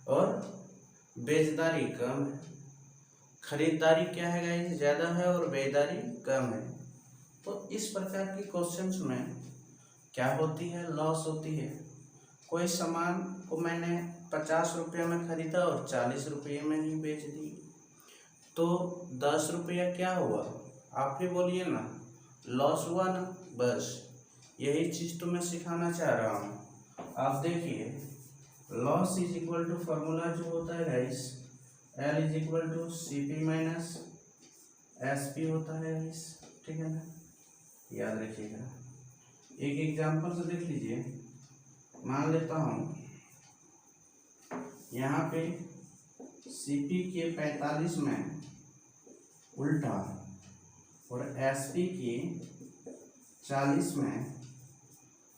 और बेचदारी कम है। खरीदारी क्या है गाइस, ज़्यादा है और बेचदारी कम है। तो इस प्रकार के क्वेश्चंस में क्या होती है, लॉस होती है। कोई सामान को मैंने 50 रुपये में खरीदा और 40 रुपये में ही बेच दी, तो 10 रुपया क्या हुआ, आप ही बोलिए ना, लॉस हुआ ना। बस यही चीज़ तो मैं सिखाना चाह रहा हूँ। आप देखिए loss is equal to formula जो होता है guys, L is equal to CP minus SP होता है गाइस, ठीक है ना, याद रखिएगा। एक एग्जांपल से देख लीजिए, मान लेता हूँ यहाँ पे CP के 45 में उल्टा और एसपी की 40 में,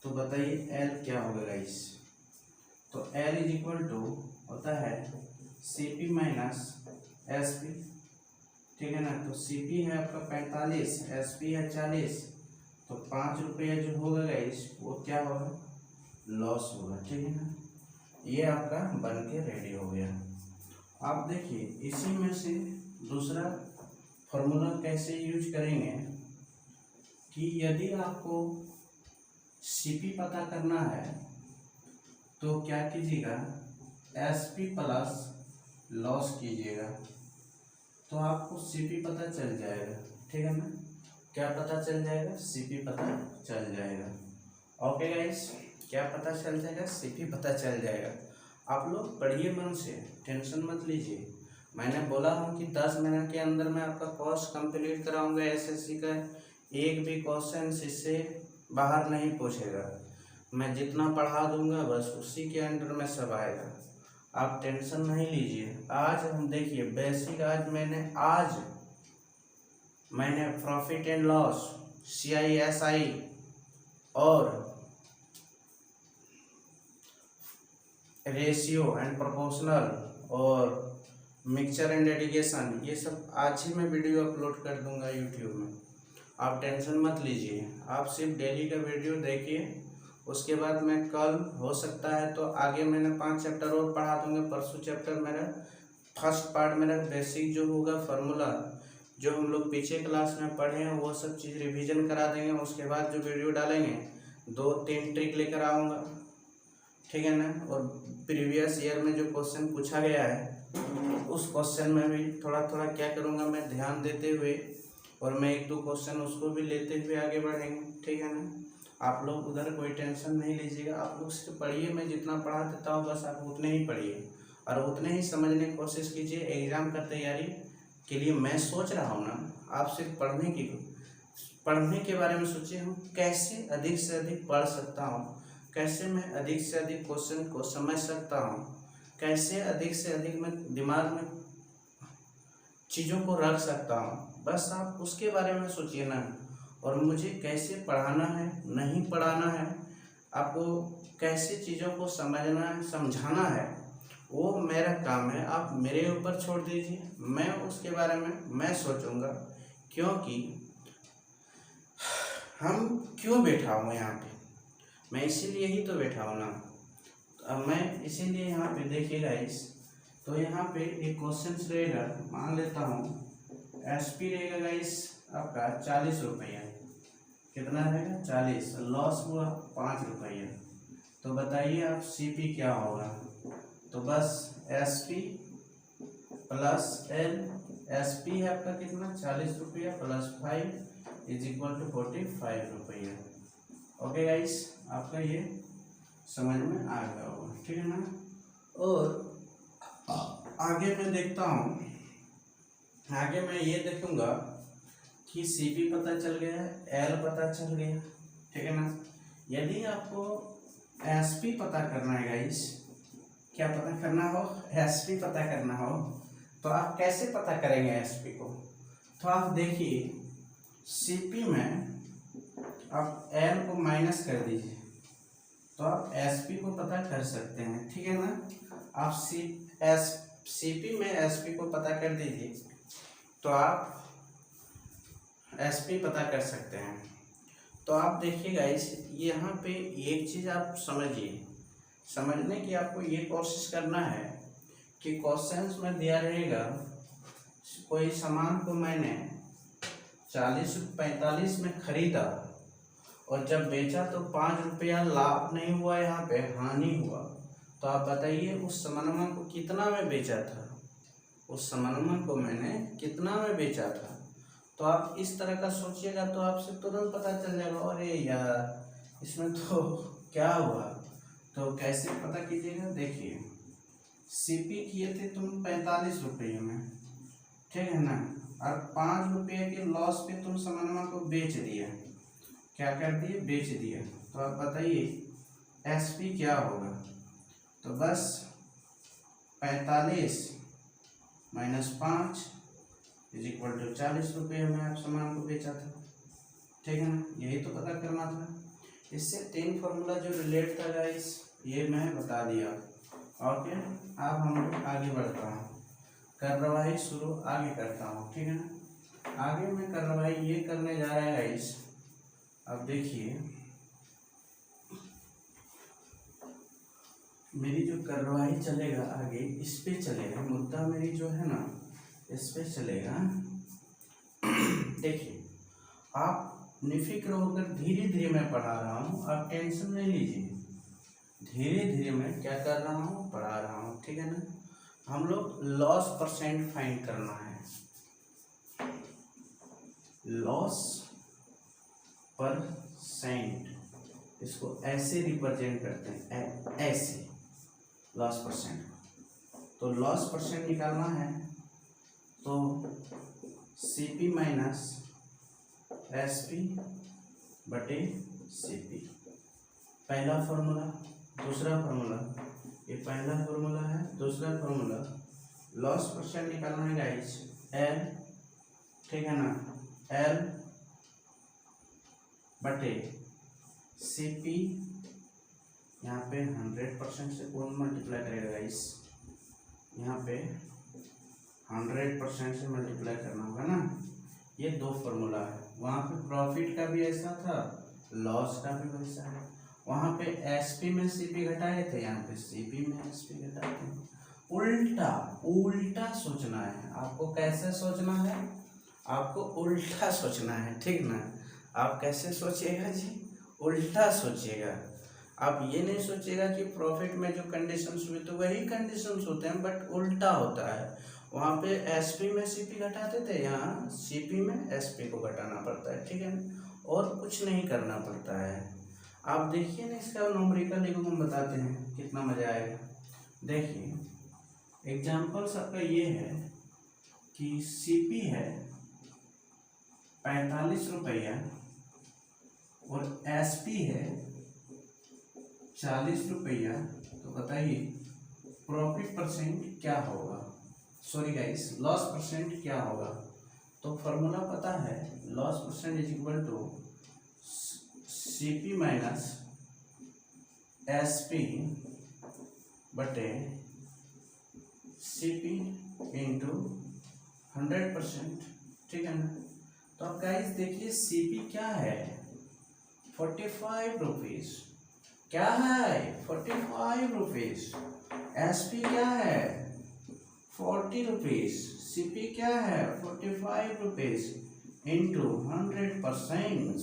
तो बताइए एल क्या होगा गाइस। तो एल इज इक्वल टू होता है सीपी माइनस एसपी, ठीक है ना। तो सीपी है आपका 45, एसपी है 40, तो 5 रुपया जो होगा गाइस वो क्या होगा, लॉस होगा, ठीक है ना। ये आपका बन के रेडी हो गया। आप देखिए इसी में से दूसरा फॉर्मूला कैसे यूज करेंगे कि यदि आपको सीपी पता करना है तो क्या कीजिएगा, एसपी प्लस लॉस कीजिएगा, तो आपको सीपी पता चल जाएगा, ठीक है ना। क्या पता चल जाएगा, सीपी पता चल जाएगा। ओके गाइस, क्या पता चल जाएगा, सीपी पता चल जाएगा। आप लोग पढ़िए मन से, टेंशन मत लीजिए। मैंने बोला हूँ कि 10 मिनट के अंदर मैं आपका कोर्स कंप्लीट कराऊंगा। एसएससी का एक भी क्वेश्चन इससे बाहर नहीं पूछेगा। मैं जितना पढ़ा दूंगा बस उसी के अंडर में सब आएगा। आप टेंशन नहीं लीजिए। आज हम देखिए बेसिक, आज मैंने प्रॉफिट एंड लॉस, CISI और रेशियो एंड प्रोपोर्शनल और मिक्सचर एंड एडिशन, ये सब आज ही मैं वीडियो अपलोड कर दूंगा यूट्यूब में। आप टेंशन मत लीजिए, आप सिर्फ डेली का वीडियो देखिए। उसके बाद मैं कल हो सकता है तो आगे मैंने 5 चैप्टर और पढ़ा दूंगा। परसों चैप्टर मेरा फर्स्ट पार्ट मेरा बेसिक जो होगा फार्मूला, जो हम लोग पीछे क्लास में पढ़े हैं वो सब चीज़ रिवीजन करा देंगे। उसके बाद जो वीडियो डालेंगे 2-3 ट्रिक लेकर आऊँगा, ठीक है ना। और प्रीवियस ईयर में जो क्वेश्चन पूछा गया है उस क्वेश्चन में भी थोड़ा थोड़ा क्या करूँगा मैं, ध्यान देते हुए, और मैं 1-2 क्वेश्चन उसको भी लेते हुए आगे बढ़ेंगे, ठीक है ना। आप लोग उधर कोई टेंशन नहीं लीजिएगा। आप लोग सिर्फ पढ़िए, मैं जितना पढ़ा देता हूँ बस आप उतने ही पढ़िए और उतने ही समझने की कोशिश कीजिए। एग्ज़ाम का तैयारी के लिए मैं सोच रहा हूँ ना, आप सिर्फ पढ़ने के बारे में सोचिए। हम कैसे अधिक से अधिक पढ़ सकता हूँ, कैसे मैं अधिक से अधिक क्वेश्चन को समझ सकता हूँ, कैसे अधिक से अधिक मैं दिमाग में चीज़ों को रख सकता हूँ, बस आप उसके बारे में सोचिए ना। और मुझे कैसे पढ़ाना है, नहीं पढ़ाना है, आपको कैसे चीज़ों को समझना है, समझाना है, वो मेरा काम है। आप मेरे ऊपर छोड़ दीजिए, मैं उसके बारे में मैं सोचूंगा। क्योंकि हम क्यों बैठा हूँ यहाँ पे, मैं इसीलिए ही तो बैठा हूँ ना। अब मैं इसीलिए यहाँ पे देखिएगा तो यहाँ पे एक क्वेश्चन रहेगा, मान लेता हूँ एसपी रहेगा गाइस आपका 40 रुपया, कितना रहेगा 40, लॉस हुआ 5 रुपया। तो बताइए आप सीपी क्या होगा। तो बस एसपी प्लस एल, एसपी है आपका कितना 40 रुपया प्लस 5 इज इक्वल टू 45 रुपया। ओके गाइस, आपका ये समझ में आ गया होगा, ठीक है ना। और आगे मैं देखता हूँ, आगे मैं ये देखूंगा कि सीपी पता चल गया है, एल पता चल गया, ठीक है ना। यदि आपको एसपी पता करना है गाइस, क्या पता करना हो, एसपी पता करना हो, तो आप कैसे पता करेंगे एसपी को। तो आप देखिए सीपी में आप एल को माइनस कर दीजिए तो आप एसपी को पता कर सकते हैं, ठीक है ना। आप सीपी में एसपी को पता कर दीजिए तो आप एसपी पता कर सकते हैं। तो आप देखिएगा यहाँ पे एक चीज़ आप समझिए, समझने की आपको ये कोशिश करना है कि क्वेश्चंस में दिया रहेगा कोई सामान को मैंने 45 में खरीदा और जब बेचा तो 5 रुपया लाभ नहीं हुआ, यहाँ पे हानि हुआ। तो आप बताइए उस सामान को कितना में बेचा था, उस सामान को मैंने कितना में बेचा था। तो आप इस तरह का सोचिएगा तो आपसे तुरंत पता चल जाएगा, अरे यार इसमें तो क्या हुआ। तो कैसे पता कीजिएगा, देखिए सीपी किए थे तुम 45 रुपये में, ठीक है ना, और 5 रुपये के लॉस पे तुम सामान को बेच दिया, क्या कर दिए, बेच दिया। तो आप बताइए एसपी क्या होगा। तो बस 45 - 5 इज इक्वल टू 40 रुपये में आप सामान को बेचा था, ठीक है ना, यही तो पता करना था। इससे 3 फार्मूला जो रिलेट था गाइस ये मैं बता दिया। ओके, अब हम लोग आगे बढ़ता हूँ, कार्रवाई शुरू आगे करता हूँ, ठीक है ना। आगे मैं कार्रवाई ये करने जा रहा है गाइस, अब देखिए मेरी जो कार्रवाई चलेगा आगे इस पे चलेगा, मुद्दा मेरी जो है ना इस पे चलेगा। देखिए आप निफिक्र होकर धीरे धीरे मैं पढ़ा रहा हूँ, आप टेंशन नहीं लीजिए, धीरे धीरे मैं क्या कर रहा हूँ पढ़ा रहा हूँ, ठीक है ना। हम लोग लॉस परसेंट फाइंड करना है, लॉस परसेंट, इसको ऐसे रिप्रेजेंट करते हैं, ऐसे लॉस परसेंट। तो लॉस परसेंट निकालना है तो सीपी माइनस एसपी बटे सीपी, पहला फॉर्मूला। दूसरा फॉर्मूला, ये पहला फॉर्मूला है, दूसरा फॉर्मूला लॉस परसेंट निकालना है गाइस, एल, ठीक है ना, एल बटे सीपी, यहाँ पे 100% से कौन मल्टीप्लाई करेगा गाइस, यहाँ पे 100% से मल्टीप्लाई करना होगा ना। ये 2 फार्मूला है, वहाँ पे प्रॉफिट का भी ऐसा था, लॉस का भी वैसा है। वहाँ पे एसपी में सीपी घटाए थे, यहाँ पे सीपी में एसपी घटाते हैं। उल्टा उल्टा सोचना है आपको, कैसे सोचना है आपको, उल्टा सोचना है, ठीक ना। आप कैसे सोचिएगा जी, उल्टा सोचिएगा। आप ये नहीं सोचिएगा कि प्रॉफिट में जो कंडीशंस हुए तो वही कंडीशंस होते हैं, बट उल्टा होता है। वहाँ पे एसपी में सीपी घटाते थे, यहाँ सीपी में एसपी को घटाना पड़ता है, ठीक है, और कुछ नहीं करना पड़ता है। आप देखिए ना, इसका न्यूमेरिकल एक हम बताते हैं कितना मजा आएगा। देखिए एग्जाम्पल्स आपका ये है कि सीपी है 45 रुपया और एसपी है 40 रुपया, तो बताइए प्रॉफिट परसेंट क्या होगा, सॉरी गाइस लॉस परसेंट क्या होगा। तो फॉर्मूला पता है, loss percent is equal to CP minus SP बटे सीपी इंटू 100%, ठीक है ना। तो अब गाइस देखिए सीपी क्या है, 45 रुपीज, क्या है 45 रुपीज, एसपी क्या है 40 रुपीज, सीपी क्या है 45 रुपीज इंटू 100%,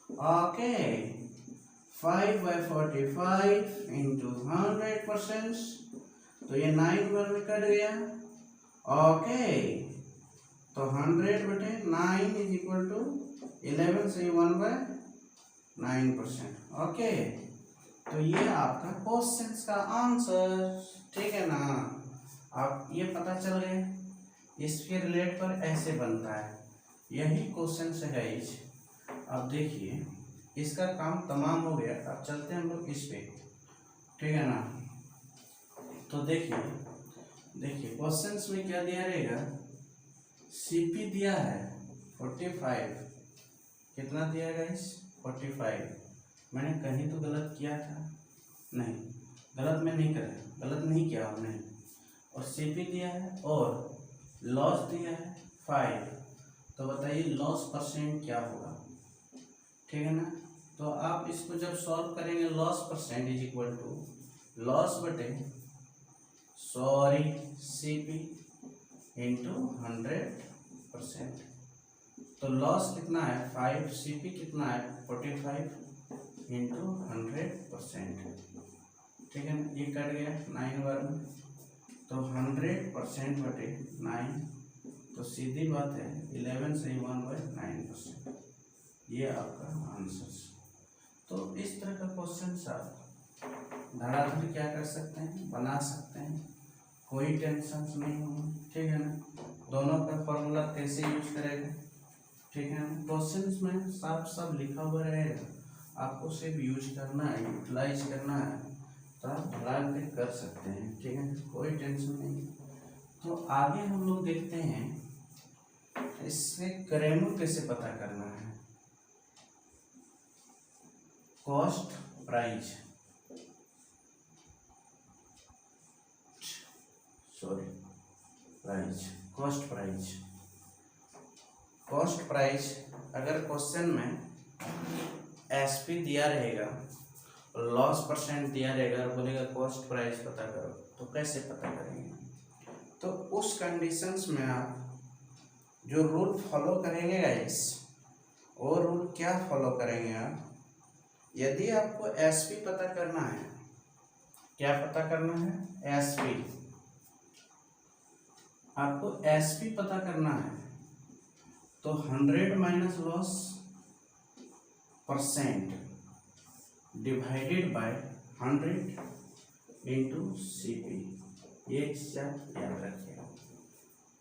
ओके 5/45 इंटू 100%, तो ये 9 बार में कट गया, ओके। तो 100/9 इज इक्वल टू 11 से 1/9%, ओके। तो ये आपका क्वेश्चन का आंसर, ठीक है ना। आप ये पता चल गए, इसके रिलेट पर ऐसे बनता है, यही क्वेश्चन है गाइस। अब देखिए इसका काम तमाम हो गया, अब चलते हैं हम लोग इस पे, ठीक है ना। तो देखिए क्वेश्चंस में क्या दिया रहेगा, सीपी दिया है 45, कितना दिया है गाइस 45। मैंने कहीं तो गलत किया था, नहीं गलत मैं नहीं करा, गलत नहीं किया हमने। और सीपी दिया है और लॉस दिया है 5, तो बताइए लॉस परसेंट क्या होगा, ठीक है ना। तो आप इसको जब सॉल्व करेंगे, loss percent is equal to loss बटे सीपी इंटू 100%। तो लॉस कितना है 5, सीपी कितना है 45 इंटू 100%, ठीक है ना। ये कट गया 9 बार में, तो 100% बटे 9, तो सीधी बात है 11 से 1/9%, ये आपका आंसर। तो इस तरह का क्वेश्चन आप धड़ाधड़ क्या कर सकते हैं, बना सकते हैं, कोई टेंशन नहीं होगा, ठीक है ना। दोनों का फॉर्मूला कैसे यूज करेगा, ठीक है ना, क्वेश्चंस में साफ साफ लिखा हुआ रहेगा, आपको सिर्फ यूज करना है, यूटिलाइज करना है, तो आप धड़ाक के कर सकते हैं, ठीक है, कोई टेंशन नहीं। तो आगे हम लोग देखते हैं इससे रेमो कैसे पता करना है? Cost price, sorry price, cost price. Cost price अगर क्वेश्चन में एसपी दिया रहेगा, लॉस परसेंट दिया रहेगा और बोलेगा कॉस्ट प्राइस पता करो, तो कैसे पता करेंगे? तो उस कंडीशंस में आप जो रूल फॉलो करेंगे गाइस, वो रूल क्या फॉलो करेंगे आप? यदि आपको एसपी पता करना है, क्या पता करना है? एसपी। आपको एसपी पता करना है तो 100 minus loss percent divided by 100 into CP. ये चीज आप याद रखिएगा।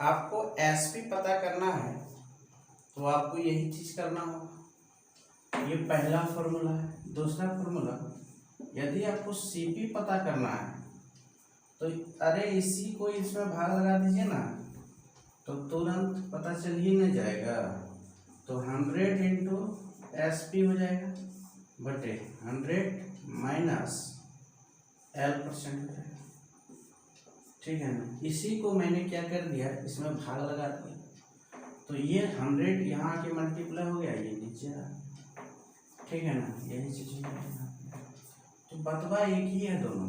आपको एसपी पता करना है तो आपको यही चीज करना होगा। ये पहला फॉर्मूला है। दूसरा फॉर्मूला, यदि आपको सीपी पता करना है तो अरे इसी को इसमें भाग लगा दीजिए ना, तो तुरंत पता चल ही नहीं जाएगा। तो 100 इंटू एसपी हो जाएगा बटे 100 माइनस एल परसेंट हो जाएगा। ठीक है ना? इसी को मैंने क्या कर दिया, इसमें भाग लगा दिया। तो ये 100 यहाँ के मल्टीप्लाई हो गया, ये नीचे आ। ठीक है ना? यही चीज है। तो बतवा एक ही है दोनों,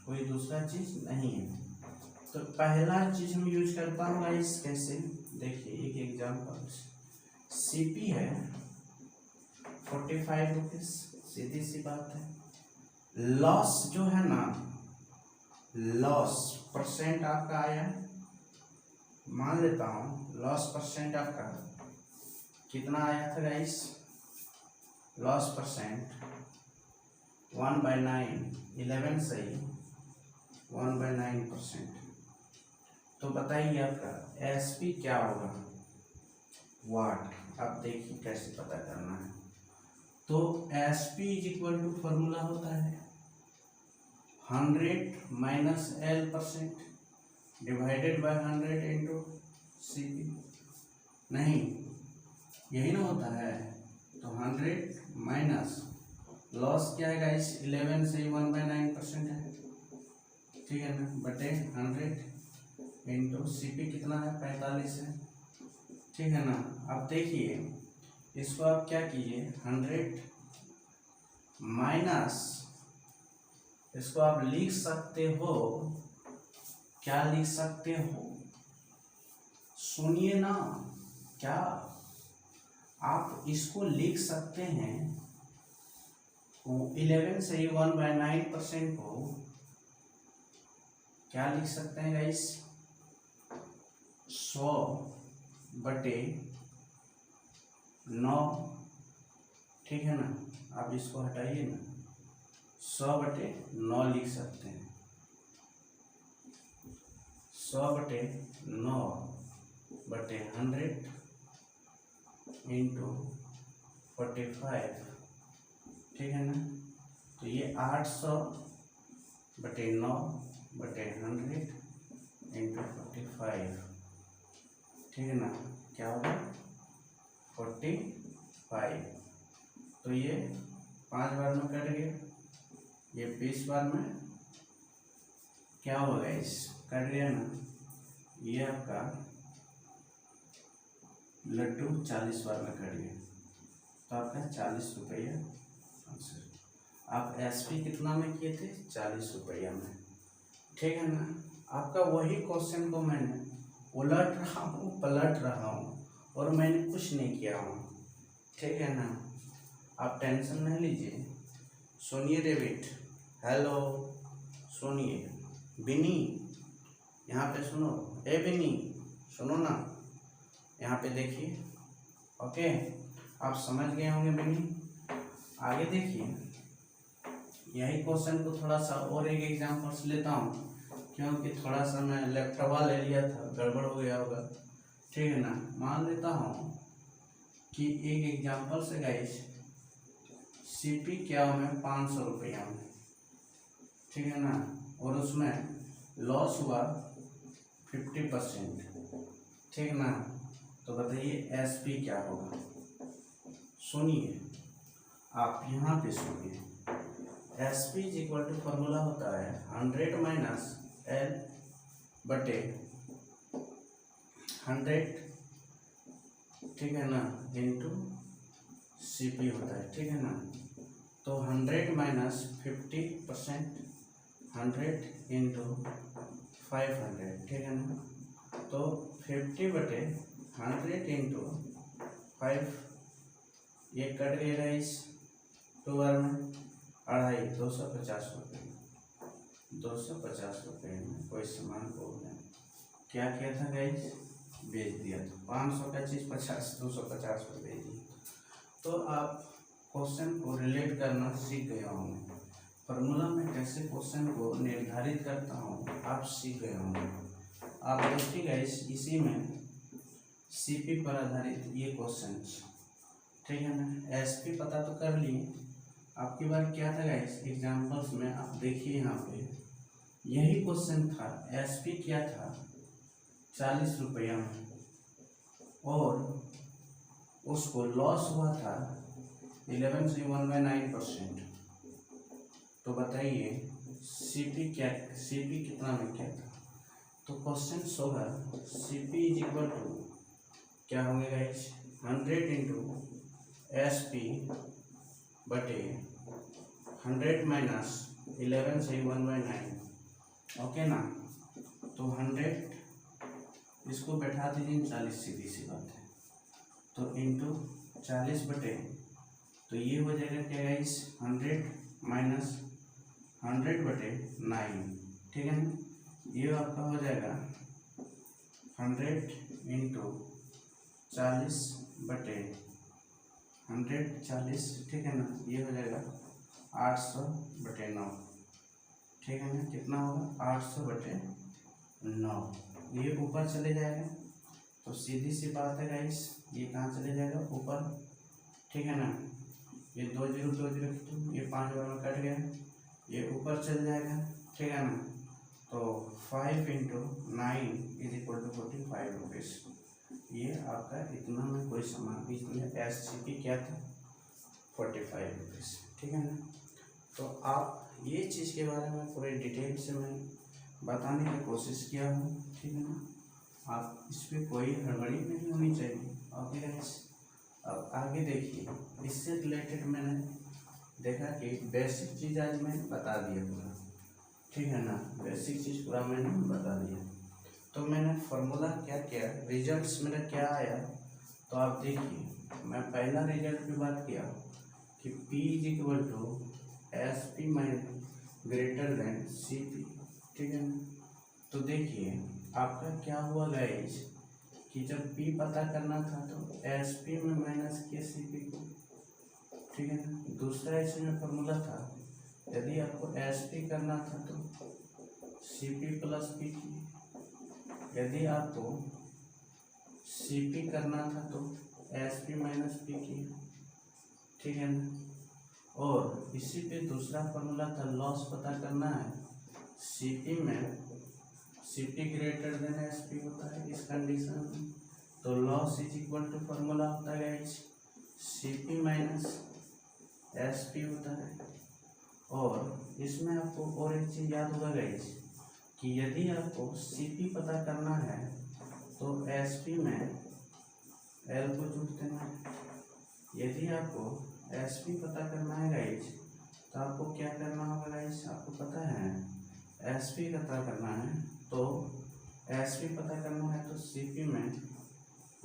कोई दूसरा चीज नहीं है। तो पहला चीज हम यूज करता हूँ गाइस, कैसे देखिए एक एग्जांपल। सीपी है 45 रुपीज, सीधी सी बात है। लॉस जो है ना, लॉस परसेंट आपका आया, मान लेता हूँ लॉस परसेंट आपका कितना आया था गाइस? लॉस परसेंट 1/9, 11 सही, 1/9%। तो बताइए आपका एसपी क्या होगा? वाट। अब देखिए कैसे पता करना है। तो SP is equal to formula होता है 100 minus L percent divided by 100 into CP. नहीं, यही ना होता है। तो 100 माइनस लॉस क्या है गाइस? 11 से 1/9% है। ठीक है ना? बटे 100 इंटू सीपी कितना है? 45 है। ठीक है ना? अब देखिए इसको आप क्या कीजिए, 100 माइनस, इसको आप लिख सकते हो, क्या लिख सकते हो? सुनिए ना, क्या आप इसको लिख सकते हैं 11 से 1/9% को क्या लिख सकते हैं गाइस? 100 बटे 9। ठीक है ना? आप इसको हटाइए ना, 100 बटे 9 लिख सकते हैं। 100 बटे 9 बटे 100 इंटू 45। ठीक है ना? तो ये 800 बटे 9 बटे 100 इंटू 45। ठीक है ना? क्या होगा? 45। तो ये 5 बार में कट गया, ये 20 बार में क्या होगा? इस कट गया ना। ये आपका लड्डू 40 बार में कट गया, तो आपका 40 रुपया आंसर। आप एसपी कितना में किए थे? 40 रुपया में। ठीक है ना? आपका वही क्वेश्चन को मैंने उलट रहा हूँ, पलट रहा हूँ, और मैंने कुछ नहीं किया हूँ। ठीक है ना? आप टेंशन नहीं लीजिए। सुनिए डेविड, हेलो, सुनिए। बिनी, यहाँ पे सुनो। ए बिनी, सुनो ना, यहाँ पे देखिए। ओके, आप समझ गए होंगे बिनी। आगे देखिए, यही क्वेश्चन को थोड़ा सा और एक एग्जाम्पल से लेता हूँ, क्योंकि थोड़ा सा मैं लैपटॉप ले लिया था, गड़बड़ हो गया होगा। ठीक है ना? मान लेता हूँ कि एक एग्जाम्पल से गाइस सीपी क्या हुआ? 500 रुपया में। ठीक है ना? और उसमें लॉस हुआ 50%। ठीक है ना? तो बताइए एस पी क्या होगा। सुनिए, आप यहाँ पे सुनिए, S P is equal to formula होता है 100 माइनस एल बटे 100, ठीक है ना, इंटू सी पी होता है, ठीक है ना। तो 100 माइनस 50%, 100 इंटू 500, ठीक है ना। तो 50 बटे 100 इंटू 5, ये कट गया गाइस 2 बार में, 2.5, 250 रुपये, 250 रुपये में कोई सामान को क्या किया था गाइस, बेच दिया था। 500 का चीज़ 250 रुपये दी। तो आप क्वेश्चन को रिलेट करना सीख गए होंगे, फार्मूला में कैसे क्वेश्चन को निर्धारित करता हूँ आप सीख गए होंगे। आप देखिए गाइस, इसी में सीपी पर आधारित ये क्वेश्चन, ठीक है ना। एसपी पता तो कर लिए, आपकी बार क्या था गाइस एग्जाम्पल्स में, आप देखिए यहाँ पे यही क्वेश्चन था। एसपी क्या था 40 रुपया में, और उसको लॉस हुआ था 11 से 1/9%। तो बताइए सीपी क्या, सीपी कितना में क्या था। तो क्वेश्चन होगा सीपी इज इक्वल टू क्या होगा गाइस 100 इंटू एस पी बटे 100 माइनस 11 से 1/9, ओके ना। तो 100 इसको बैठा दीजिए 40, सीधी सी बात है। तो इंटू 40 बटे, तो ये हो जाएगा क्या गाइस 100 माइनस 100 बटे 9, ठीक है ना। ये आपका हो जाएगा 100 इंटू 40 बटे 140, ठीक है ना। ये हो जाएगा 800 बटे 9, ठीक है ना। कितना होगा 800 बटे 9। ये ऊपर चले जाएगा, तो सीधी सी बात है गाइस, ये कहाँ चले जाएगा ऊपर, ठीक है ना। ये 2 0 2 0, ये 5 बार में कट गया, ये ऊपर चल जाएगा, ठीक है ना। तो 5 into 9 is equal to 45 rupees. ये आपका इतना में कोई सामान, इसलिए एस सी पी क्या था 45 रुपीज़, ठीक है ना। तो आप ये चीज़ के बारे में पूरे डिटेल से मैं बताने की कोशिश किया हूँ, ठीक है ना। आप इस पर कोई हड़बड़ी नहीं होनी चाहिए, ओके गाइस। अब आगे देखिए, इससे रिलेटेड मैंने देखा कि बेसिक चीज़ आज मैं बता दिया पूरा, ठीक है ना। बेसिक चीज़ पूरा मैंने बता दिया। तो मैंने फार्मूला क्या किया, रिजल्ट्स मेरा क्या आया, तो आप देखिए मैं पहला रिजल्ट पे बात किया कि P is equal to S P greater than C P, ठीक है ना। तो देखिए आपका क्या हुआ गाइस कि जब P पता करना था तो एस पी में माइनस किया सी पी को, ठीक है ना। दूसरा इसमें फार्मूला था, यदि आपको एस पी करना था तो सी पी प्लस पी की, यदि आपको सी पी करना था तो एस पी माइनस पी की, ठीक है ना। और इसी पे दूसरा फार्मूला था, लॉस पता करना है सी पी में, C P greater than S P होता है इस कंडीशन में। तो loss is equal to formula होता है C P minus S P होता है। और इसमें आपको और एक चीज़ याद होगा गाइस कि यदि आपको सी पी पता करना है तो एस पी में एल को जोड़ देना है। यदि आपको एस पी पता करना है गाइस तो आपको क्या करना होगा गाइस, आपको पता है एस पी पता करना है, तो एस पी पता करना है तो सी पी में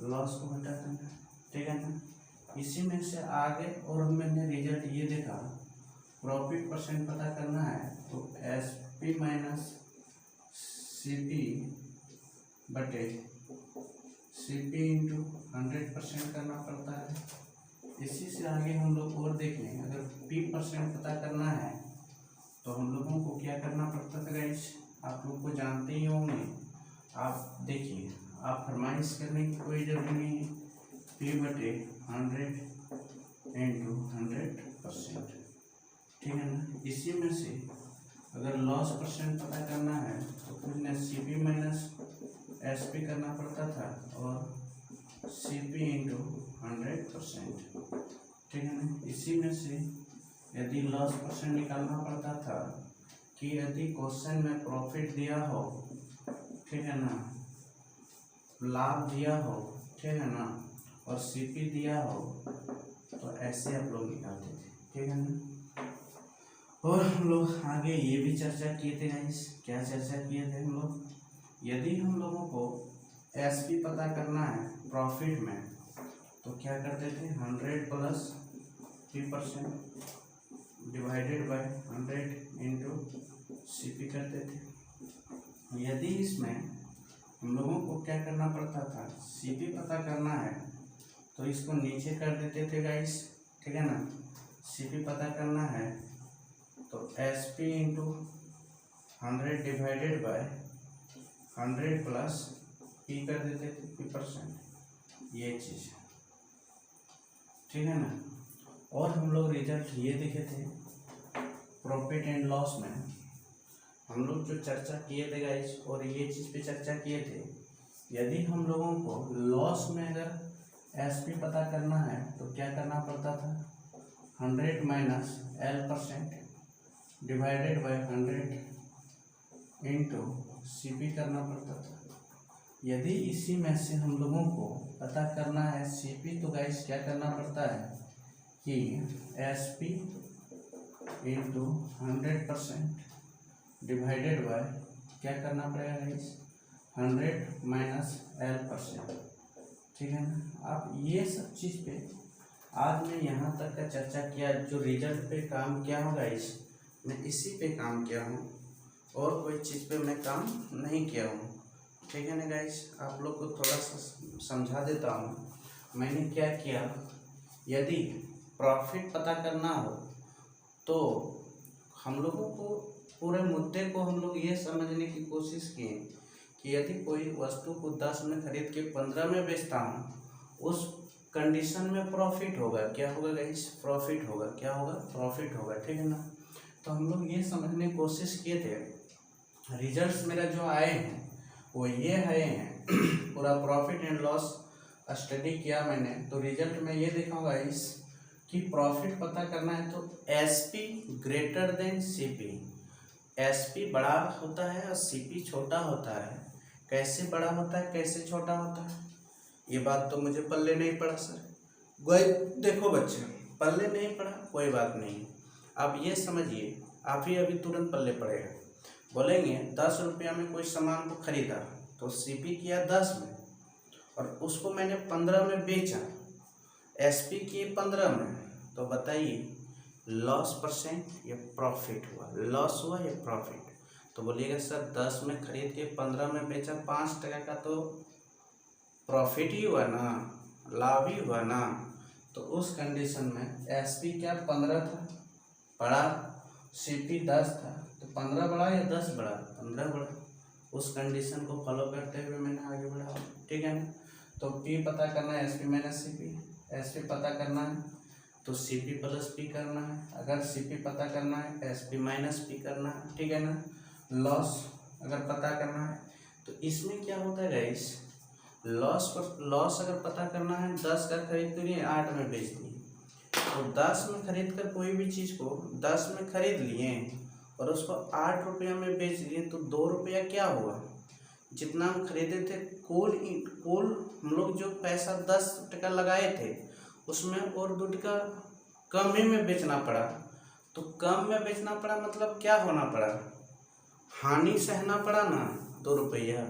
लॉस को हटा देना, ठीक है ना। इसी में से आगे और मैंने रिजल्ट ये देखा, प्रॉफिट परसेंट पता करना है तो S P minus C P बटे सी पी इंटू 100% करना पड़ता है। इसी से आगे हम लोग और देख लें, अगर पी परसेंट पता करना है तो हम लोगों को क्या करना पड़ता था गाइस, आप लोग को जानते ही होंगे। आप देखिए, आप फरमाइश करने की कोई जरूरत नहीं है, पी बटे 100 इंटू 100%, ठीक है ना। इसी में से अगर लॉस परसेंट पता करना है तो कुछ न C P minus S P करना पड़ता था, और CP इंटू 100%, ठीक है ना। इसी में से यदि लॉस परसेंट निकालना पड़ता था कि यदि क्वेश्चन में प्रॉफिट दिया हो, ठीक है ना, लाभ दिया हो, ठीक है ना, और CP दिया हो, तो ऐसे आप लोग निकालते थे, ठीक है ना। और हम लोग आगे ये भी चर्चा किए थे गाइस, क्या चर्चा किए थे हम लोग, यदि हम लोगों को SP पता करना है प्रॉफिट में, तो क्या करते थे, 100 plus 3% divided by 100 into CP करते थे। यदि इसमें हम लोगों को क्या करना पड़ता था, CP पता करना है, तो इसको नीचे कर देते थे गाइस, ठीक है ना। CP पता करना है तो SP into 100 divided by 100 plus P कर देते थे 3%, ये चीज़, ठीक है ना। और हम लोग रिजल्ट ये देखे थे प्रॉफिट एंड लॉस में, हम लोग जो चर्चा किए थे गाइस, और ये चीज़ पे चर्चा किए थे, यदि हम लोगों को लॉस में अगर SP पता करना है तो क्या करना पड़ता था, 100 minus L% divided by 100 into CP करना पड़ता था। यदि इसी में से हम लोगों को पता करना है CP, तो गाइस क्या करना पड़ता है कि SP इंटू 100% डिवाइडेड बाय क्या करना पड़ेगा गाइस, 100 माइनस L%, ठीक है ना। आप ये सब चीज़ पे आज मैं यहाँ तक का चर्चा किया, जो रिजल्ट पे काम किया होगा इस मैं इसी पे काम किया हूँ, और कोई चीज़ पे मैं काम नहीं किया हूँ, ठीक है ना गाइस। आप लोग को थोड़ा सा समझा देता हूँ मैंने क्या किया। यदि प्रॉफिट पता करना हो तो हम लोगों को पूरे मुद्दे को हम लोग ये समझने की कोशिश किए कि यदि कोई वस्तु को 10 में खरीद के 15 में बेचता हूँ, उस कंडीशन में प्रॉफिट होगा, क्या होगा गाइस, प्रॉफिट होगा, क्या होगा, प्रॉफिट होगा, ठीक है ना। तो हम लोग ये समझने की कोशिश किए थे, रिजल्ट्स मेरा जो आए हैं वो ये आए हैं पूरा प्रॉफिट एंड लॉस स्टडी किया मैंने, तो रिजल्ट में ये देखा होगा इस कि प्रॉफिट पता करना है तो SP greater than CP, SP बड़ा होता है और CP छोटा होता है। कैसे बड़ा होता है, कैसे छोटा होता है, ये बात तो मुझे पल्ले नहीं पड़ा सर। देखो बच्चे, पल्ले नहीं पड़ा कोई बात नहीं, आप ये समझिए, आप ही अभी तुरंत पल्ले पड़ेगा। बोलेंगे 10 रुपया में कोई सामान को खरीदा तो CP किया 10 में, और उसको मैंने 15 में बेचा, SP किए 15 में, तो बताइए लॉस परसेंट या प्रॉफिट हुआ, लॉस हुआ या प्रॉफिट। तो बोलिएगा सर 10 में खरीद के 15 में बेचा, 5% का तो प्रॉफिट ही हुआ ना, लाभ ही हुआ ना। तो उस कंडीशन में SP क्या 15 था, बड़ा, CP 10 था, तो 15 बड़ा या 10 बड़ा, 15 बड़ा। उस कंडीशन को फॉलो करते हुए मैंने आगे बढ़ा, ठीक है ना। तो P पता करना है, SP माइनस CP, SP पता करना है तो CP प्लस P करना है, अगर CP पता करना है SP माइनस P करना है, ठीक है ना। लॉस अगर पता करना है तो इसमें क्या होता है गाइस, लॉस अगर पता करना है 10 का खरीद तो लिए 8 में बेच दिए, तो 10 में खरीद कर कोई भी चीज़ को 10 में खरीद लिए और उसको 8 रुपया में बेच दिए, तो 2 रुपया क्या हुआ, जितना हम खरीदे थे कुल हम लोग जो पैसा 10 लगाए थे उसमें और 2 कम ही में बेचना पड़ा। तो कम में बेचना पड़ा मतलब क्या होना पड़ा, हानि सहना पड़ा ना 2 रुपया।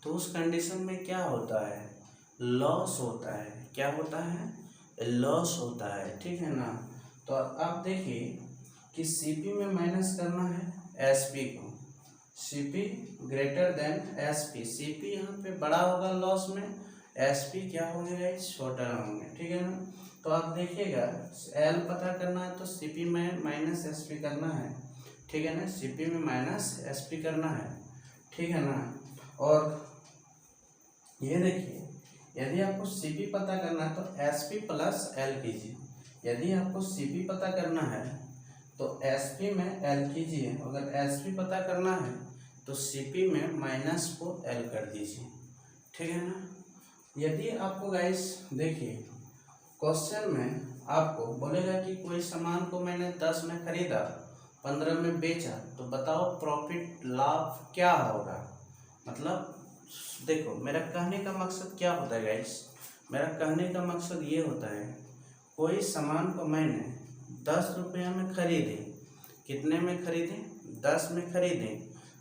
तो उस कंडीशन में क्या होता है, लॉस होता है, क्या होता है, लॉस होता है, ठीक है ना। तो आप देखिए कि CP में माइनस करना है SP को, CP greater than SP, CP यहाँ पे बड़ा होगा लॉस में, SP क्या होंगे, छोटा होंगे, ठीक है ना। तो आप देखिएगा L पता करना है तो CP में माइनस SP करना है, ठीक है ना, CP में माइनस SP करना है, ठीक है ना। और ये देखिए यदि आपको CP पता करना है तो SP प्लस L कीजिए, यदि आपको CP पता करना है तो SP में L कीजिए, अगर SP पता करना है तो CP में माइनस को L कर दीजिए, ठीक है ना। यदि आपको गाइस देखिए क्वेश्चन में आपको बोलेगा कि कोई सामान को मैंने 10 में खरीदा 15 में बेचा, तो बताओ प्रॉफिट लाभ क्या होगा। मतलब देखो मेरा कहने का मकसद क्या होता है गाइस, मेरा कहने का मकसद ये होता है कोई सामान को मैंने 10 रुपये में खरीदे, कितने में खरीदे 10 में खरीदे,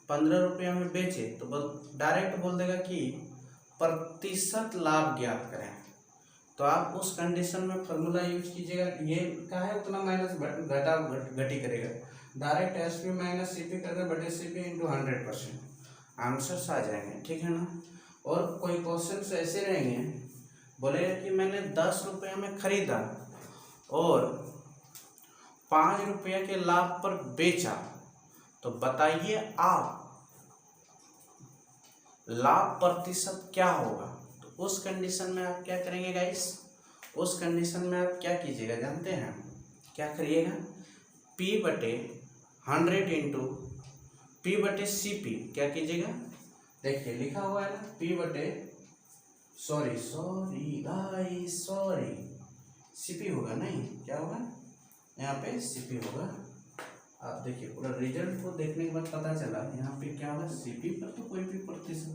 15 रुपये में बेचे, तो डायरेक्ट बोल देगा कि प्रतिशत लाभ ज्ञात करें। तो आप उस कंडीशन में फॉर्मूला यूज कीजिएगा, ये क्या है उतना माइनस घटा घटी करेगा, डायरेक्ट एसपी माइनस सीपी करके बटे सीपी इंटू 100% आंसर्स आ जाएंगे, ठीक है ना। और कोई क्वेश्चन ऐसे रहेंगे, बोलेगा कि मैंने 10 रुपये में खरीदा और 5 रुपये के लाभ पर बेचा, तो बताइए आप लाभ प्रतिशत क्या होगा। तो उस कंडीशन में आप क्या करेंगे गाइस, उस कंडीशन में आप क्या कीजिएगा जानते हैं, क्या करिएगा, P बटे 100 इंटू P बटे CP क्या कीजिएगा, देखिए लिखा हुआ है ना P बटे सॉरी CP होगा, नहीं क्या होगा यहाँ पे CP होगा। आप देखिए पूरा रिजल्ट को देखने के बाद पता चला यहाँ पे क्या होगा, CP पर तो कोई भी प्रतिशत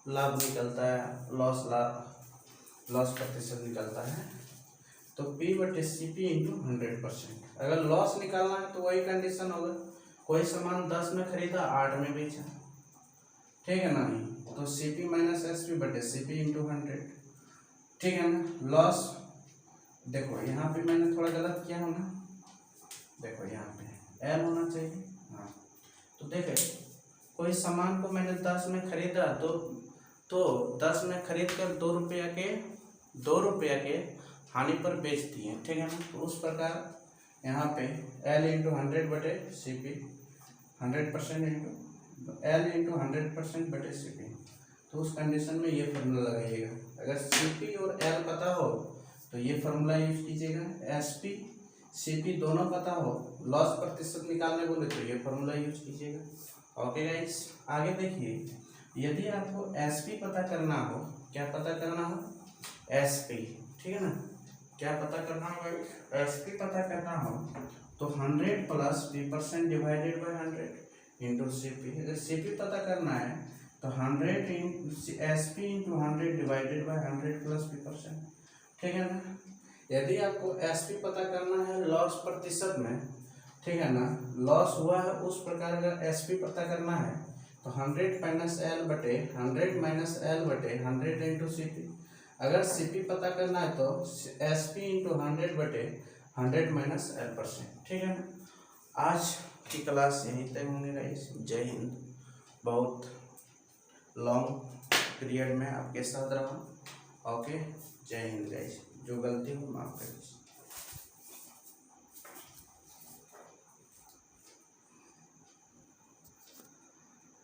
लाभ निकलता है, लॉस प्रतिशत निकलता है, तो P बटे CP इंटू 100%। अगर लॉस निकालना है तो वही कंडीशन होगा, कोई सामान 10 में खरीदा 8 में बेचा, ठीक है ना, नहीं तो CP माइनस SP बटे CP इंटू 100, ठीक है ना। लॉस देखो यहाँ पे मैंने थोड़ा गलत किया है ना, देखो यहाँ पे L होना चाहिए, हाँ। तो देखे कोई सामान को मैंने 10 में खरीदा तो 10 में खरीद कर 2 रुपया के हानि पर बेच दिए, ठीक है ना। तो उस प्रकार यहाँ पे L इंटू 100 बटे CP 100% इंटू L इंटू 100% बटे CP, तो उस कंडीशन में ये फार्मूला लगाइएगा। अगर CP और L पता हो तो ये फार्मूला यूज कीजिएगा, SP CP दोनों पता हो, लॉस प्रतिशत निकालने बोले तो ये फार्मूला यूज कीजिएगा। ओके गाइस, आगे देखिए यदि आपको SP पता करना हो, क्या पता करना हो, SP, ठीक है ना, क्या पता करना हो, SP पता करना हो तो 100 plus P% divided by 100 into CP। अगर CP पता करना है तो 100 SP into 100 divided by 100 plus P%, ठीक है ना। यदि आपको SP पता करना है लॉस प्रतिशत में, ठीक है ना, लॉस हुआ है उस प्रकार अगर SP पता करना है तो 100 माइनस L बटे 100 माइनस L बटे 100 इंटू CP। अगर CP पता करना है तो SP इंटू 100 बटे 100 माइनस L%, ठीक है ना। आज की क्लास यहीं तक होने गाइस, जय हिंद। बहुत लॉन्ग पीरियड में आपके साथ रहा, ओके, जय हिंद गाइस। जो गलती हो माफ करिए।